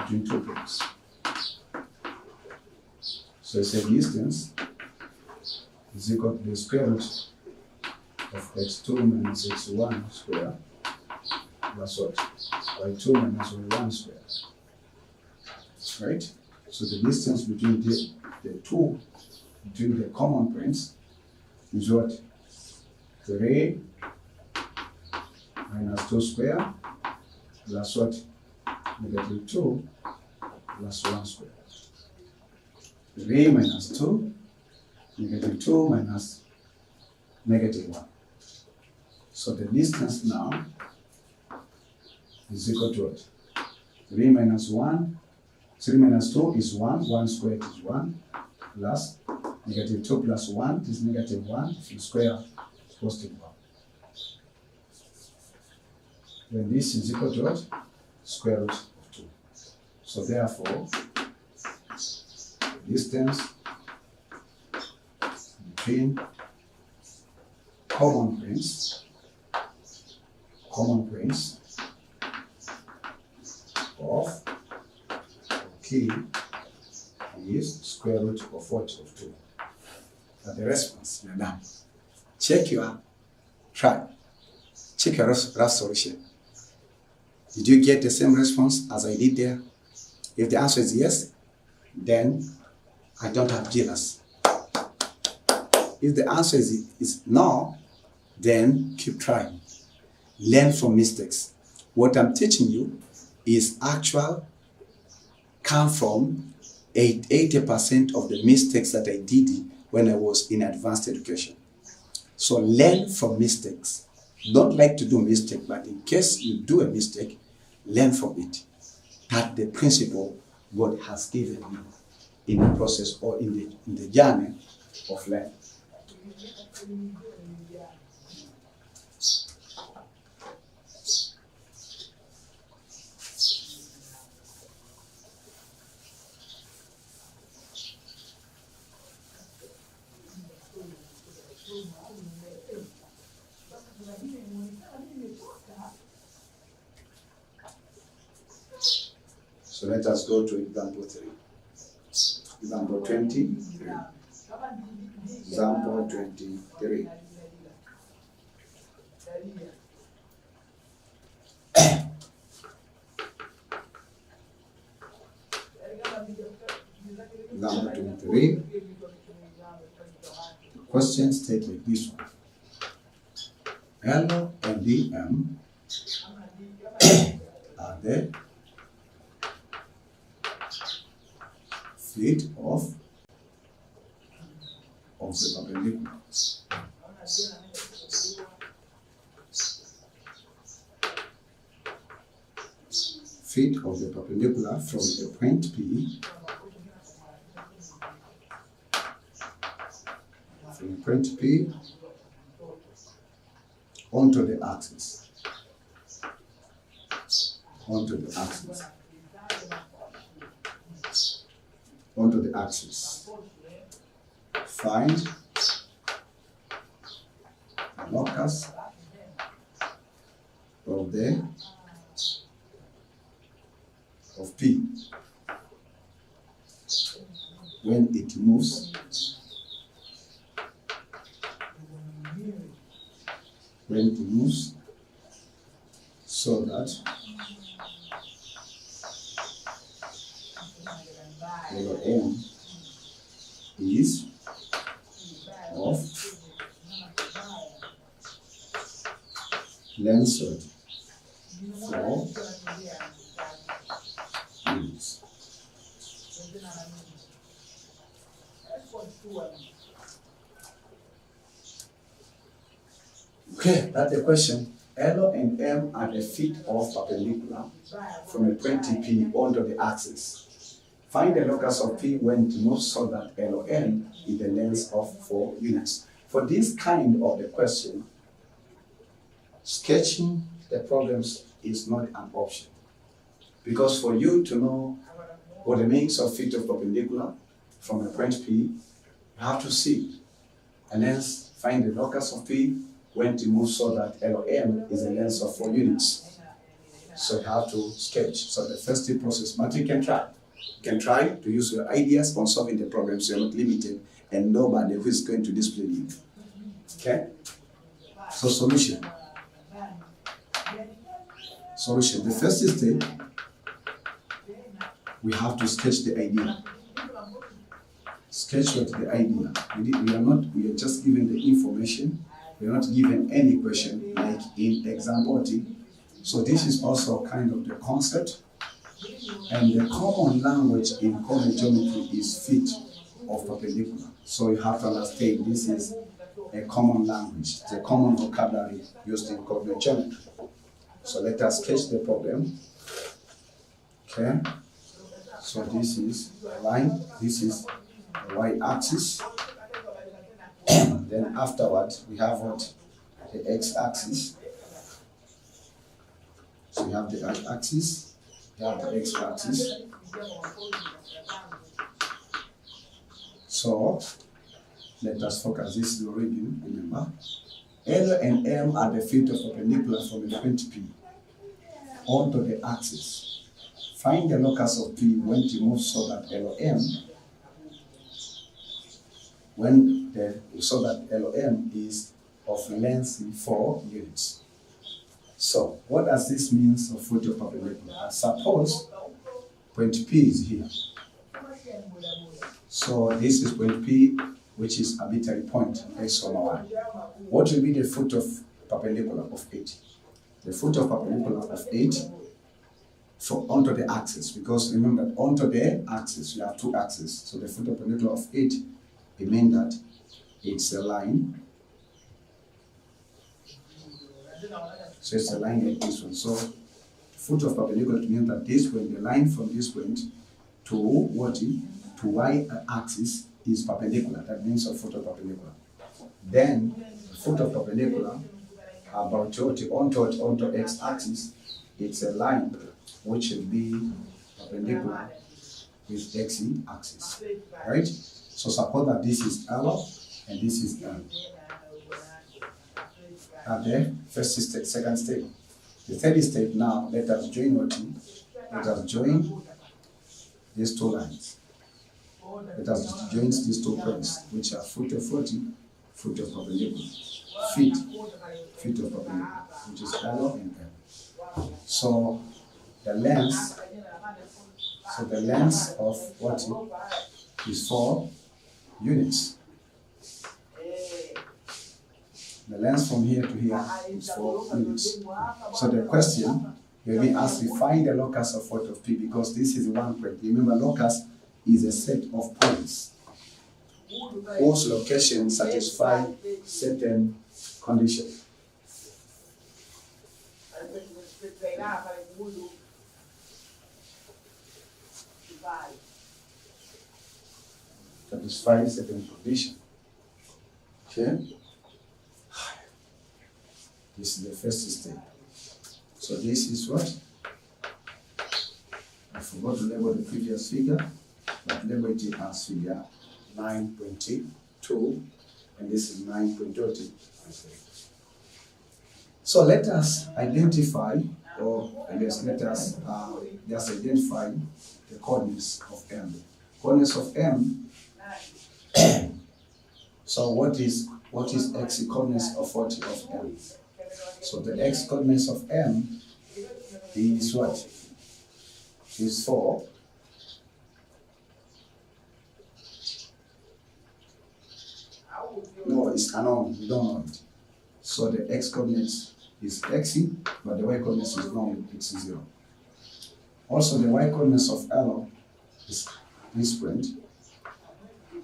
2 points. So it's a distance is equal to the square root of x2 minus x1 square plus what? y2 minus y1 square. Right? So the distance between the two, between the common points is what? 3 minus 2 square plus what? Negative 2 plus 1 square. 3 minus 2, negative 2 minus negative 1. So the distance now is equal to what? 3 minus 1, 3 minus 2 is 1, 1 squared is 1, plus negative 2 plus 1 is negative 1, if you square it's positive 1. Then this is equal to what? Square root of 2. So therefore, the distance between common points of key is square root of what? Of 2. That's the response. You're done. Check your try. Check your rough solution. Did you get the same response as I did there? If the answer is yes, then I don't have jealous. If the answer is no, then keep trying. Learn from mistakes. What I'm teaching you is actual, come from 80% of the mistakes that I did when I was in advanced education. So learn from mistakes. Don't like to do mistake, but in case you do a mistake, learn from it. That's the principle God has given you in the process or in the journey of learning. So let us go to example 3. Example 23. Example 23. Example 23. The question states like this one. L and DM are the feet of the perpendicular. Feet of the perpendicular from the point P onto the axis. Onto the axis. Find the locus of P when it moves so that M is of length 4 units. Okay, that's the question. L and M are the feet of perpendicular from a point P onto the axis. Find the locus of P when it moves so that LOM is the length of 4 units. For this kind of the question, sketching the problems is not an option. Because for you to know what the means of feet of perpendicular from a point P, you have to see and then find the locus of P when to move so that LOM is the length of 4 units. So you have to sketch. So the first step process, but you can try. You can try to use your ideas on solving the problems. You're not limited and nobody who is going to display you. Okay? So solution. Solution. The first step, we have to sketch the idea. Sketch what the idea. We are just given the information. We are not given any question like in example T. So this is also kind of the concept. And the common language in coordinate geometry is feet of perpendicular. So you have to understand this is a common language. It's a common vocabulary used in coordinate geometry. So let us sketch the problem. Okay. So this is a line. This is the y-axis. Then afterwards, we have what? The x-axis. So we have the y-axis, we have the x-axis. So let us focus. This is the origin, remember. L and M are the feet of perpendicular from the point P onto the axis. Find the locus of P when to move so that LOM so that LOM is of length 4 units. So what does this mean of photoperpendicular? Suppose point P is here. So this is point P, which is arbitrary point, x, y. What will be the foot of perpendicular of 8? The foot of perpendicular of 8 onto the axis, because remember that onto the axis, you have 2 axes. So the foot of perpendicular of 8, it means that it's a line. So it's a line like this one. So foot of perpendicular means that this point, the line from this point to what? To y axis is perpendicular. That means a foot of perpendicular. Then the foot of perpendicular about onto x axis, it's a line which will be perpendicular with x axis. Right? So suppose that this is L and this is L. At the first step, second step. The third step now, let us join what? Let us join these 2 lines. Let us join these 2 points, which are foot of 40, foot of perpendicular, feet of perpendicular, which is L and L. So the length of what is 4 units. The length from here to here is 4 units. So the question will be asked to find the locus of what of P, because this is 1 point. Remember, locus is a set of points whose location satisfy certain conditions. Satisfy certain condition. Okay? This is the first step. So this is what? I forgot to label the previous figure, but label it as figure 9.2, and this is 9.20. So let us identify, or I guess let us just identify the coordinates of M. Coordinates of M. So what is x coordinates of what of M? So the x coordinates of M is what? Is 4. No, it's unknown. We don't know it. So the x coordinates is x, but the y coordinates is known. It's 0. Also, the y coordinates of L is this point.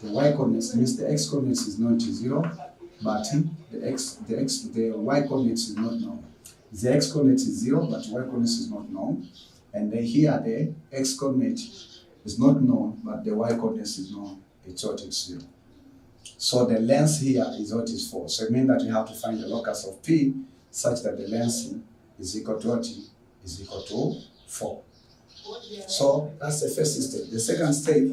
The y coordinates means the x coordinates is not 0, but the y coordinates is not known. The x coordinate is 0, but y coordinates is not known. And then here the x coordinate is not known, but the y coordinates is known. It's what it's 0. So the length here is what is 4. So it means that we have to find the locus of P such that the length is equal to what? Is equal to 4. So that's the first step. The second step,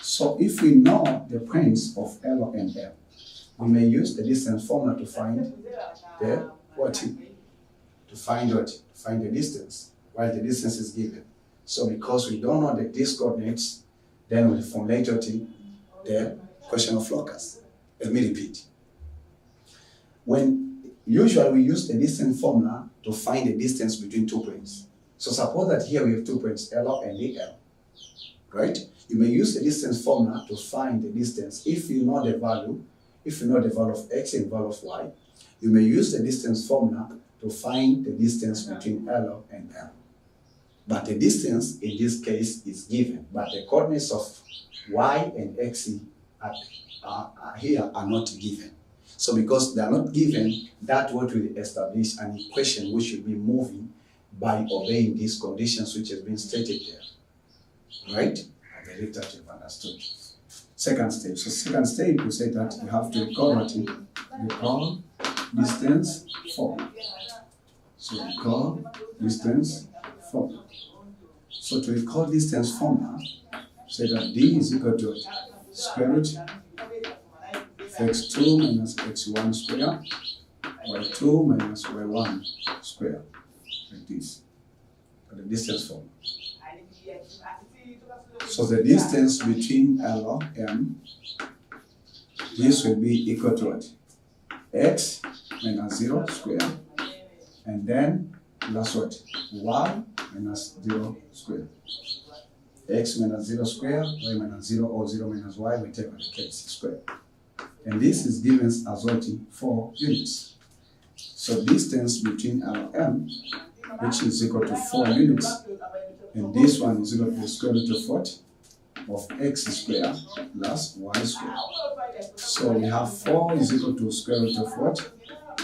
so if we know the points of L and M, we may use the distance formula to find the what? To find what? Find the distance, while the distance is given. So because we don't know the these coordinates, then we formulate the question of locus. Let me repeat. When usually we use the distance formula to find the distance between 2 points. So suppose that here we have 2 points, L and AL, right? You may use the distance formula to find the distance. If you know the value of x and value of y, you may use the distance formula to find the distance between L and M. But the distance in this case is given, but the coordinates of y and x here are not given. So because they are not given, that what will establish an equation which will be moving by obeying these conditions which has been stated there. Right? I believe that you've understood. Second step. So second step, we say that you have to recall distance formula. So recall distance formula. So to recall distance formula, say that d is equal to square root of x2 minus x1 square, y2 minus y1 square, like this, for the distance formula. So the distance between L and M, this will be equal to what? X minus 0 square, and then plus what? Y minus 0 square. X minus 0 square, Y minus 0, or 0 minus Y, whatever the case, square. And this is given as what? 4 units. So distance between L and M, which is equal to 4 units, and this one is equal to the square root of what? Of x squared plus y squared. So we have 4 is equal to square root of what?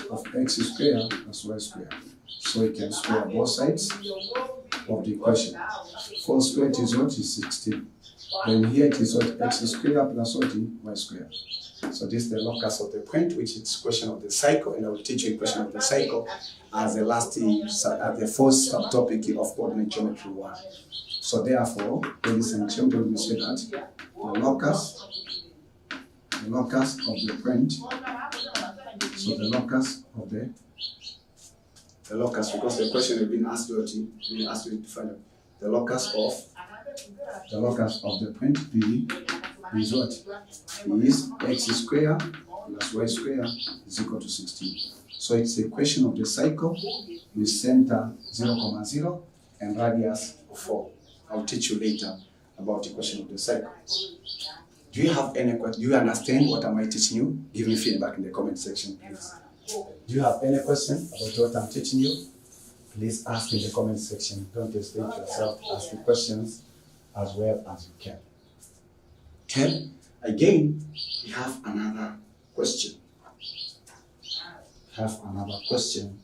Of x squared plus y squared. So we can square both sides of the equation. 4 squared is what? Is 16. Then here it is what? X squared plus what? Y squared. So this is the locus of the point, which is question of the cycle, and I will teach you a question of the cycle as the last, as the first subtopic of coordinate geometry 1. So therefore, ladies and gentlemen, we say that the locus of the point, so the locus of the locus, because the question has been asked you to find out the locus of the point P is what? Is x squared plus y squared is equal to 16. So it's a question of the cycle with center 0, 0 and radius of 4. I'll teach you later about the question of the cycle. Do you have any question? Do you understand what am I teaching you? Give me feedback in the comment section, please. Do you have any question about what I'm teaching you? Please ask in the comment section. Don't hesitate yourself. Ask the questions as well as you can. Okay? Again, we have another question.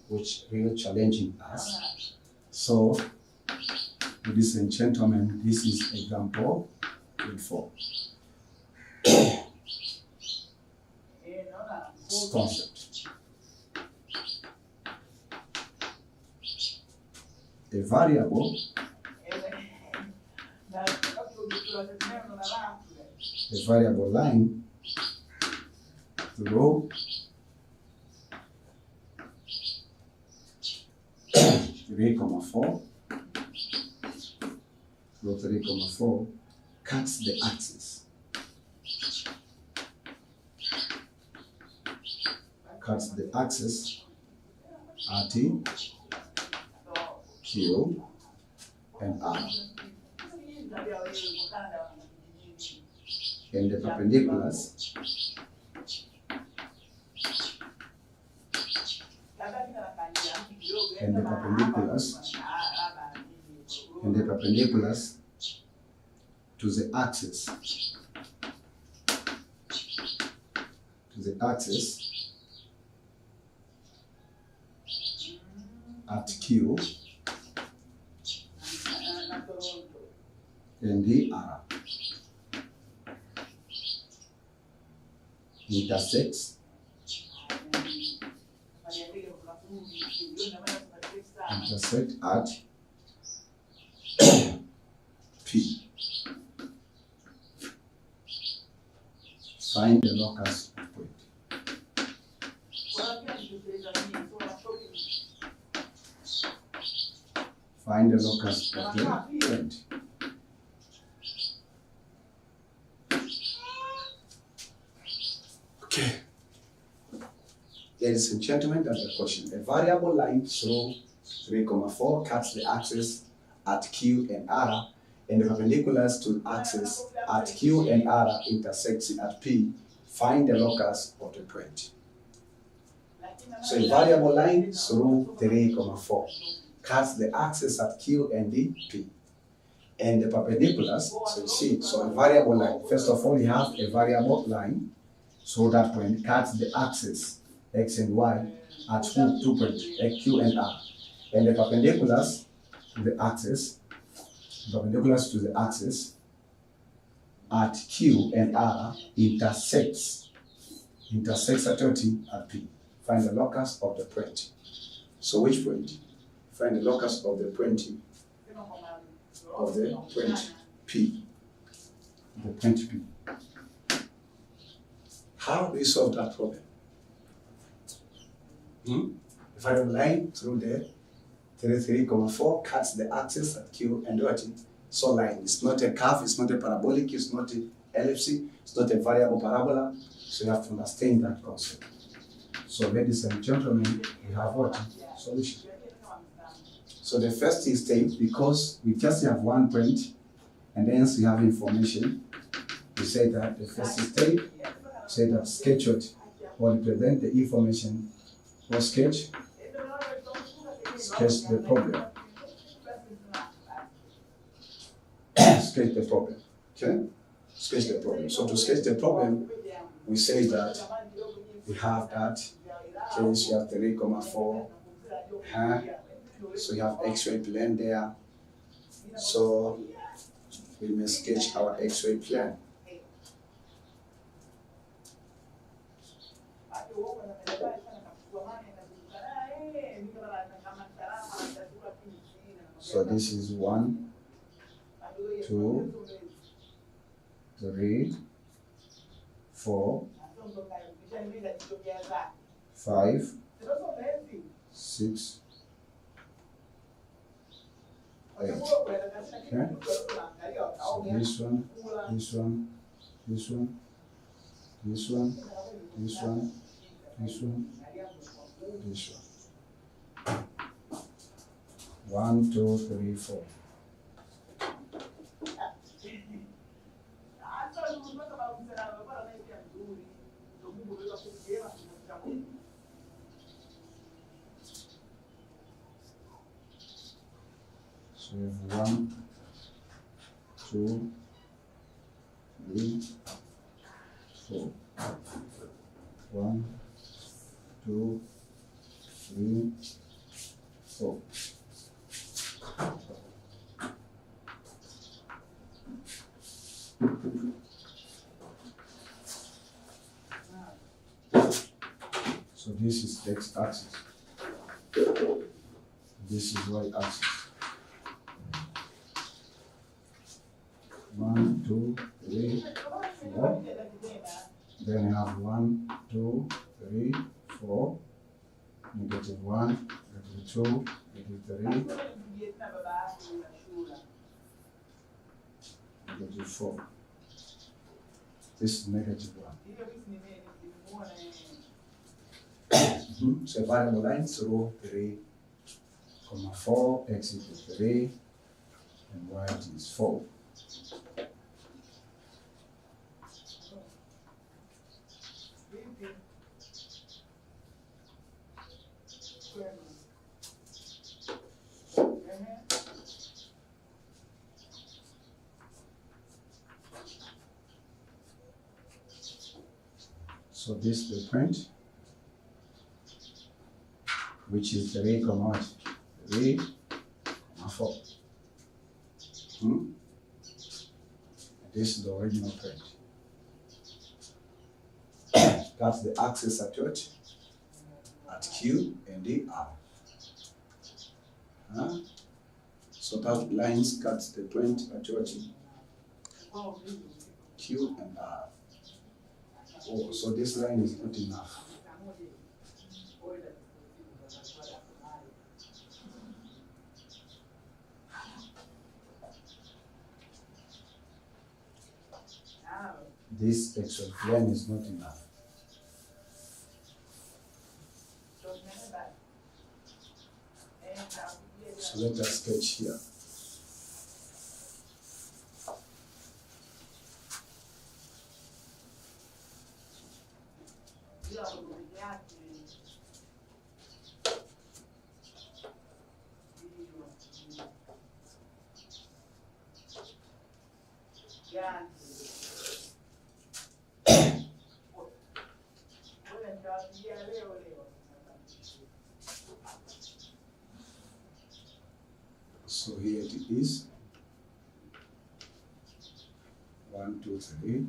Which really challenging us. So, ladies and gentlemen, this is example 4. Concept. A variable line through 3,4 cuts the axis. at Q and R. And the perpendiculars to the axis at Q and the R intersects at P. Find the locus of point. Find the locus of the point. Okay. Ladies and gentlemen, that's the question. A variable line through 3,4 cuts the axis at Q and R, and the perpendiculars to the axis at Q and R intersects at P. Find the locus of the point. So a variable line through 3,4 cuts the axis at Q and the P. And the perpendiculars, so you see, so a variable line. First of all, you have a variable line, so that point cuts the axis X and Y at 2 points, Q and R. And the perpendiculars to the axis, at Q and R intersects at P. Find the locus of the point. So which point? Find the locus of the point P. The point P. How do we solve that problem? If I have a line through there, 3,4 cuts the axis at Q and So line, it's not a curve, it's not a parabolic, it's not an ellipse, it's not a variable parabola. So you have to understand that concept. So ladies and gentlemen, we have what? Solution. So the first stage, because we just have one point, and hence we have information, we say that the first stage, say that sketch it, or represent the information, or sketch the problem. Sketch the problem. Okay? Sketch the problem. So to sketch the problem, we say that we have that case, you have 3,4. So you have X-ray plane there. So we may sketch our X-ray plane. So this is 1, 2, 3, 4, 5, 6, 8. Okay? So this one, this one, this one, this one, this one, this one, this one. 1, 2, 3, 4. So we have 1, 2, 3, 4. 1, 2, 3, 4. So this is x-axis. This is y-axis. 1, 2, 3, 4. Then I have 1, 2, 3, 4. Negative 1, negative 2, negative 3, negative 4. This is negative 1. So variable line, so 3, 4, x equals 3, and y is 4. So this is the point, which is 3, 3, 4. This is the original point. That's the axis at what? At Q and the R. So that lines cuts the point at what? Q and R. Oh, so this line is not enough. This XY plane is not enough. So let us sketch here. So here it is. 1, 2, 3,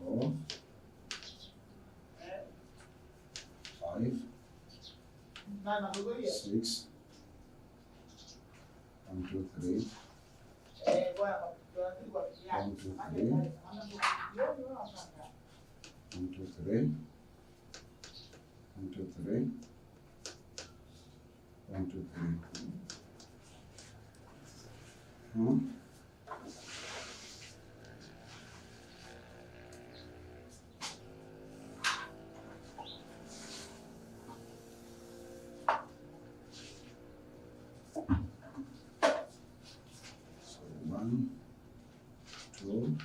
4, 5, 6, 1, 2, 3, 1, 2, 3, 1, 2, 3, 1, 2, 3, 1, 2, 3. So 1, 2,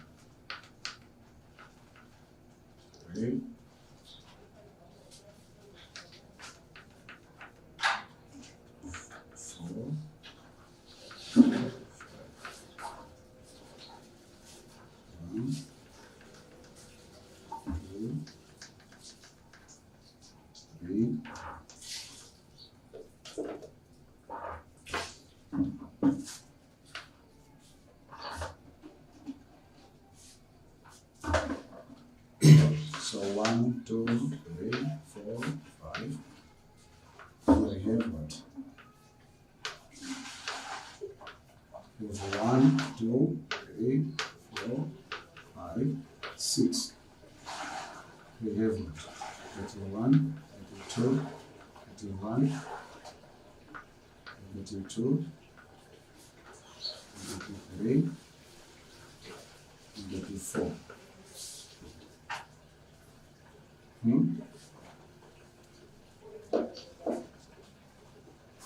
3, 4, 1, 2, 3, 1, 2, 3, 4, 5. So I have what? We have 1, 2, 3, 4, 5, 6. We have what? 31, 32, 31, 32, 33, 34.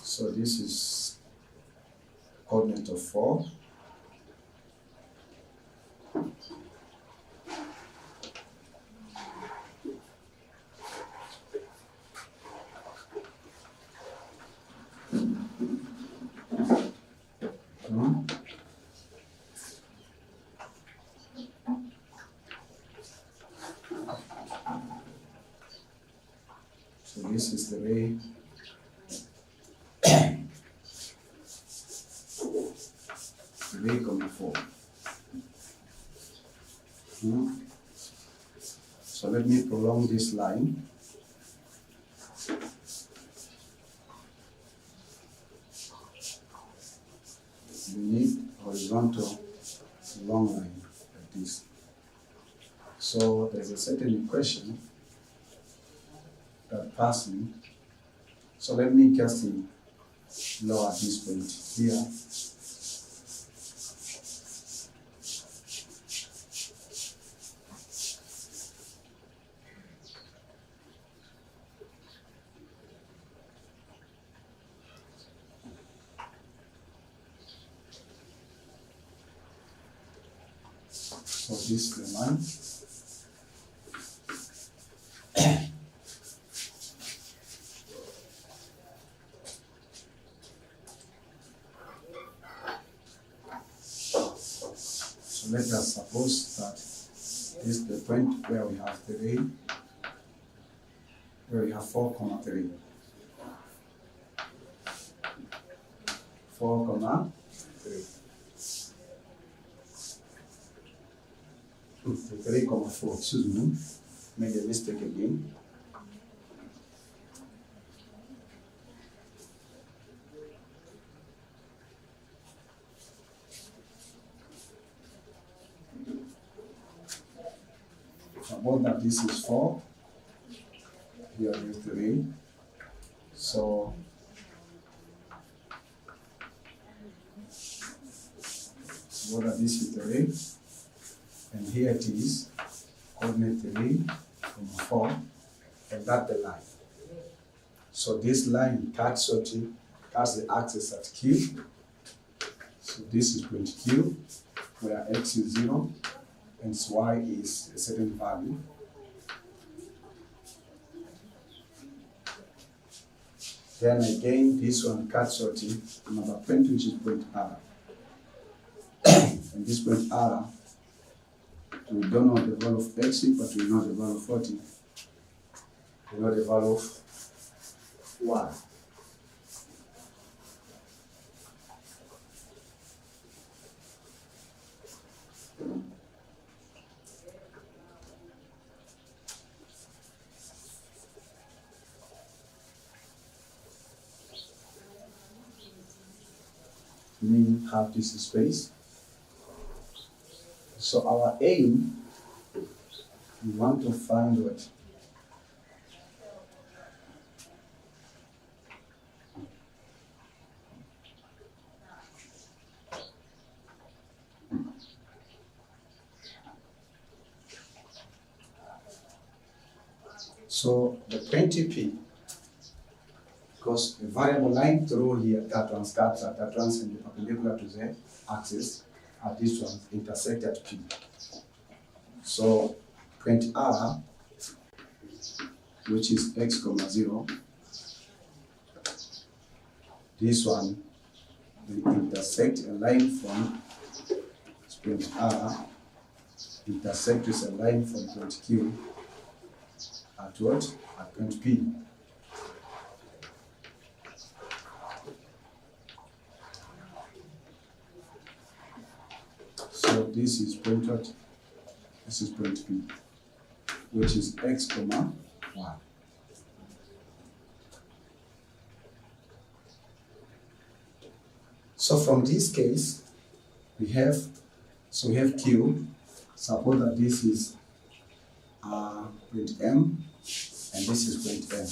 So this is coordinate of 4. So this is the ray. Ray, 4. So let me prolong this line. We need horizontal long line like this. So there's a certain equation that passing. So let me just lower this point here. So this is the line. So let us suppose that this is the point where we have 3, where we have 4,3. 4,3. 3,4, excuse me, made a mistake again. About that, this is 4, here is 3, so what that this is 3, and here it is, coordinate 3, 4, and that's the line. So this line cuts the axis at Q. So this is point Q, where X is 0, and Y is a certain value. Then again, this one cuts another point, which is point R. And this point R, we don't know the value of X, but we know the value of 40. We know the value of Y. We have this space. So our aim, we want to find what? So the 20p, because the variable line through here, that runs in the perpendicular to the axis, at this one intersect at P. So 20r, which is x comma 0, this one will intersect a line from 20r, intersect with a line from 20q at what? At point P. So this is point what? This is point P, which is x comma 1. So from this case, we have Q. Suppose that this is point M, and this is point M,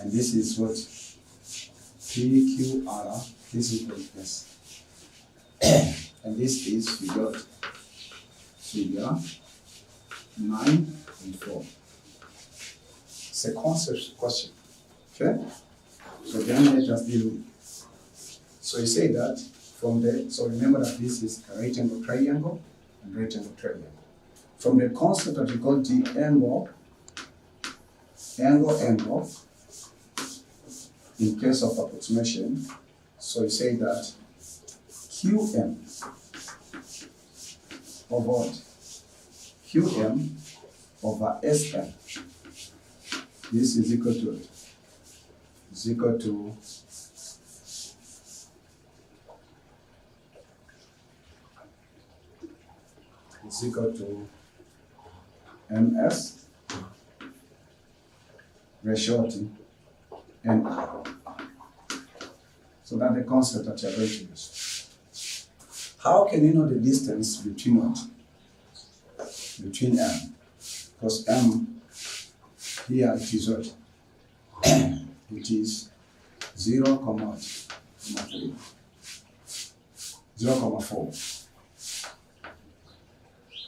and this is what? PQR. This is point S. And this is figure 9.4. It's a concept question. Okay? So then let us deal with it. So you say that from the, so remember that this is a right angle triangle and right angle triangle. From the concept that we call the angle, in case of approximation, so you say that QM over what? QM over SM. This is equal to what? Is equal to MS ratio to NR. So that's the concept that you are going to use. How can you know the distance between what? Between M. Because M, here it is what? It is 0,3, 0,4.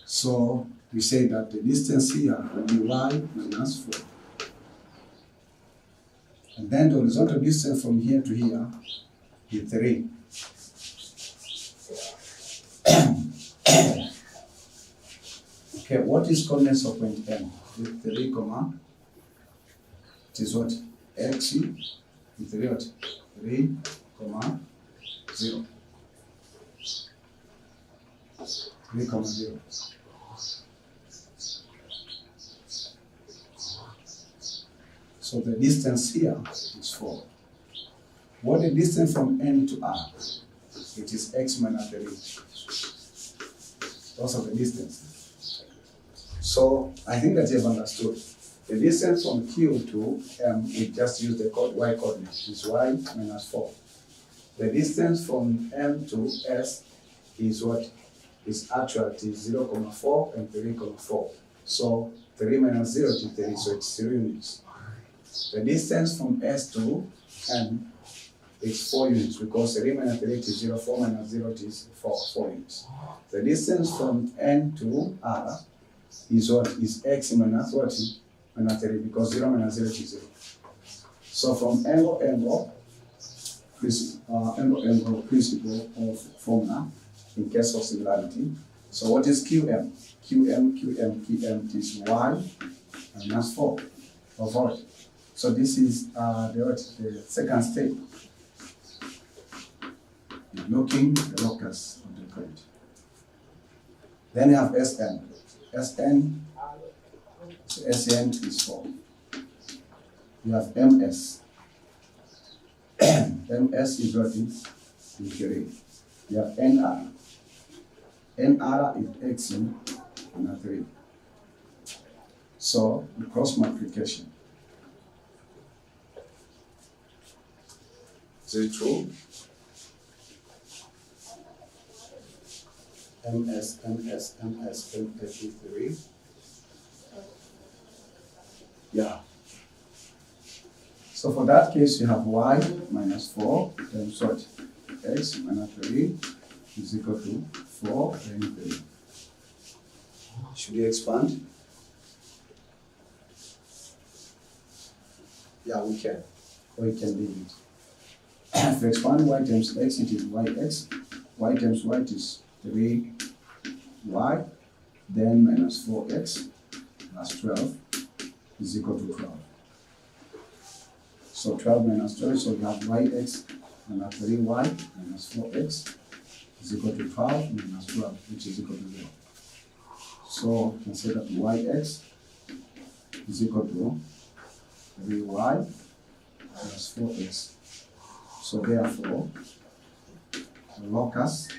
So we say that the distance here will be y minus 4. And then the horizontal distance from here to here is 3. Okay, what is coordinates of point M? 3, it is what? X is 3 what? 3, 0. 3, 0. So the distance here is 4. What is the distance from N to R? It is x minus 3. Those are the distance. So I think that you have understood. The distance from Q to M, we just use the y coordinate. It's y minus 4. The distance from M to S is what? Is actually 0,4 and 3,4. So 3 minus 0 to 3, so it's 3 units. The distance from S to M is 4 units because 3 minus 3 is 0, 4 minus 0 is 4 units. The distance from N to R is what? Is x minus what? Minus 3 because 0 minus 0 is 0. So from angle principle of formula in case of similarity. So what is QM? QM is y minus 4 of what? So this is the second step. Looking the locus of the point. Then you have SN. SN is 4. You have MS. MS is what? Is 3. You have NR. NR is X and 3. So the cross multiplication. Is it true? MS is 3. Yeah. So for that case, you have y minus 4 times what? X minus 3 is equal to 4 and 3. Should we expand? Yeah, we can. Or you can leave it. If we expand y times x, it is yx. Y times y is 3y. Then minus 4x plus 12 is equal to 12. So 12 minus 12, so we have yx minus 3y minus 4x is equal to 12 minus 12, which is equal to 0. So we can say that yx is equal to 3y minus 4x. So therefore, the locus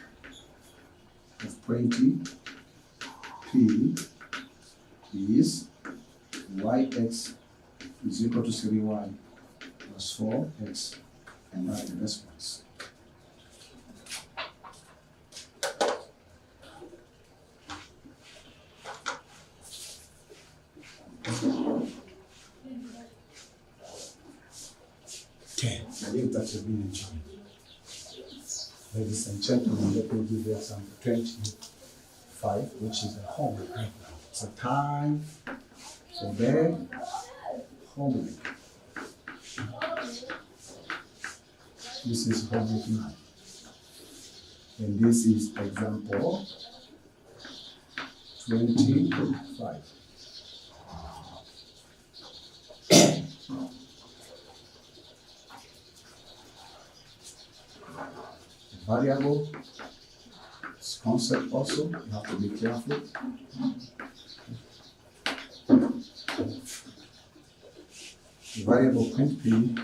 of point P is yx is equal to 3y plus 4x, and that's the response. Okay, I believe that you've been enjoying. Ladies and gentlemen, let me give you example 25, which is a homework right now. It's a time for their homework. This is homework 9. And this is example 25. Variable, this concept also, you have to be careful. The variable print P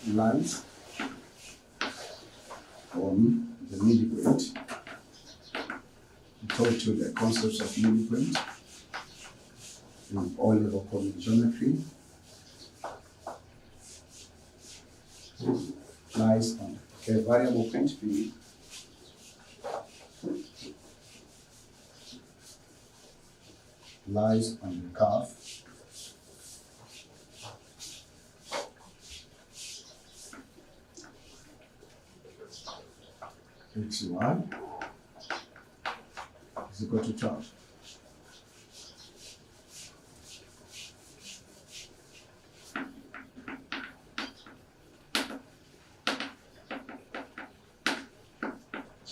lies on the milliprint. We told you the concepts of milliprint in O-level coordinate geometry. Lies on variable print P lies on the curve xy is equal to 12.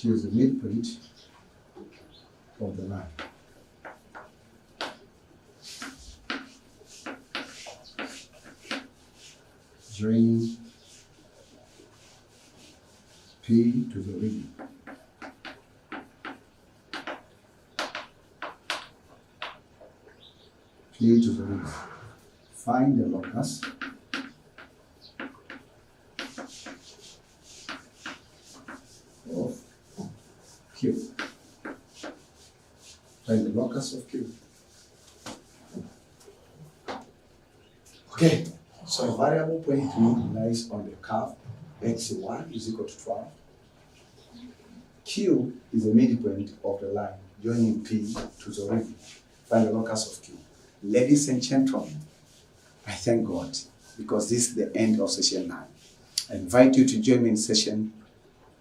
Here's the midpoint of the line. Joining P to the origin. P to the origin. Find the locus of Q. Find the locus of Q. Okay, so a variable point P lies on the curve xy is equal to 12. Q is the midpoint of the line joining P to the origin. Find the locus of Q. Ladies and gentlemen, I thank God because this is the end of session 9. I invite you to join me in session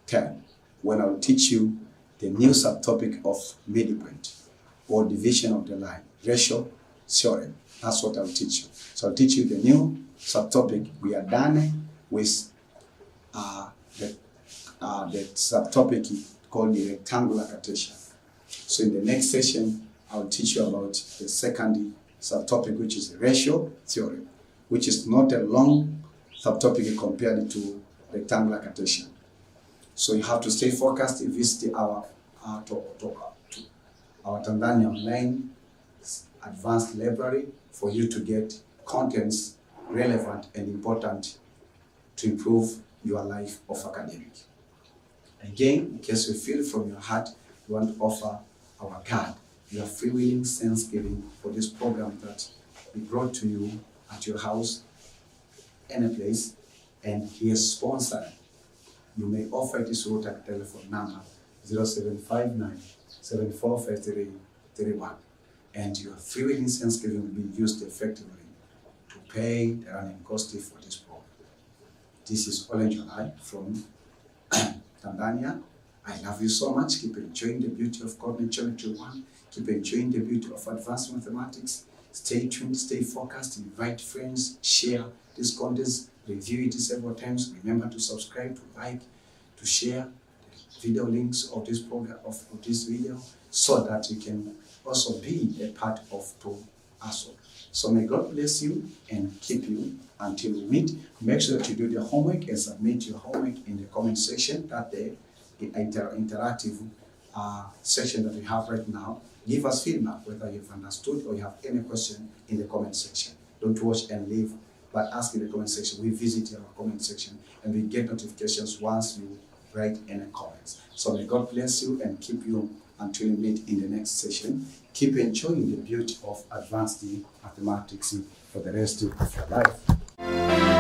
10 when I will teach you the new subtopic of midpoint or division of the line, ratio theorem. That's what I'll teach you. So I'll teach you the new subtopic. We are done with the subtopic called the rectangular Cartesian. So in the next session, I'll teach you about the second subtopic, which is the ratio theorem, which is not a long subtopic compared to rectangular Cartesian. So you have to stay focused and visit our TANZANIA online advanced library for you to get contents relevant and important to improve your life of academic. Again, in case you feel from your heart you want to offer our card, your freewheeling Thanksgiving for this program that we brought to you at your house, any place, and he is sponsored. You may offer this route telephone number 0759 745331, and your freewheeling Thanksgiving will be used effectively to pay the running cost for this program. This is Olenjolai from Tanzania. I love you so much. Keep enjoying the beauty of coordinate geometry 1. Keep enjoying the beauty of advanced mathematics. Stay tuned, stay focused, invite friends, share this content, review it several times. Remember to subscribe, to like, to share the video links of this program, of this video, so that you can also be a part of to ASO. So may God bless you and keep you until we meet. Make sure that you do the homework and submit your homework in the comment section. That the interactive section that we have right now. Give us feedback whether you've understood or you have any question in the comment section. Don't watch and leave, but ask in the comment section. We visit our comment section and we get notifications once you write any comments. So may God bless you and keep you until we meet in the next session. Keep enjoying the beauty of advanced mathematics for the rest of your life.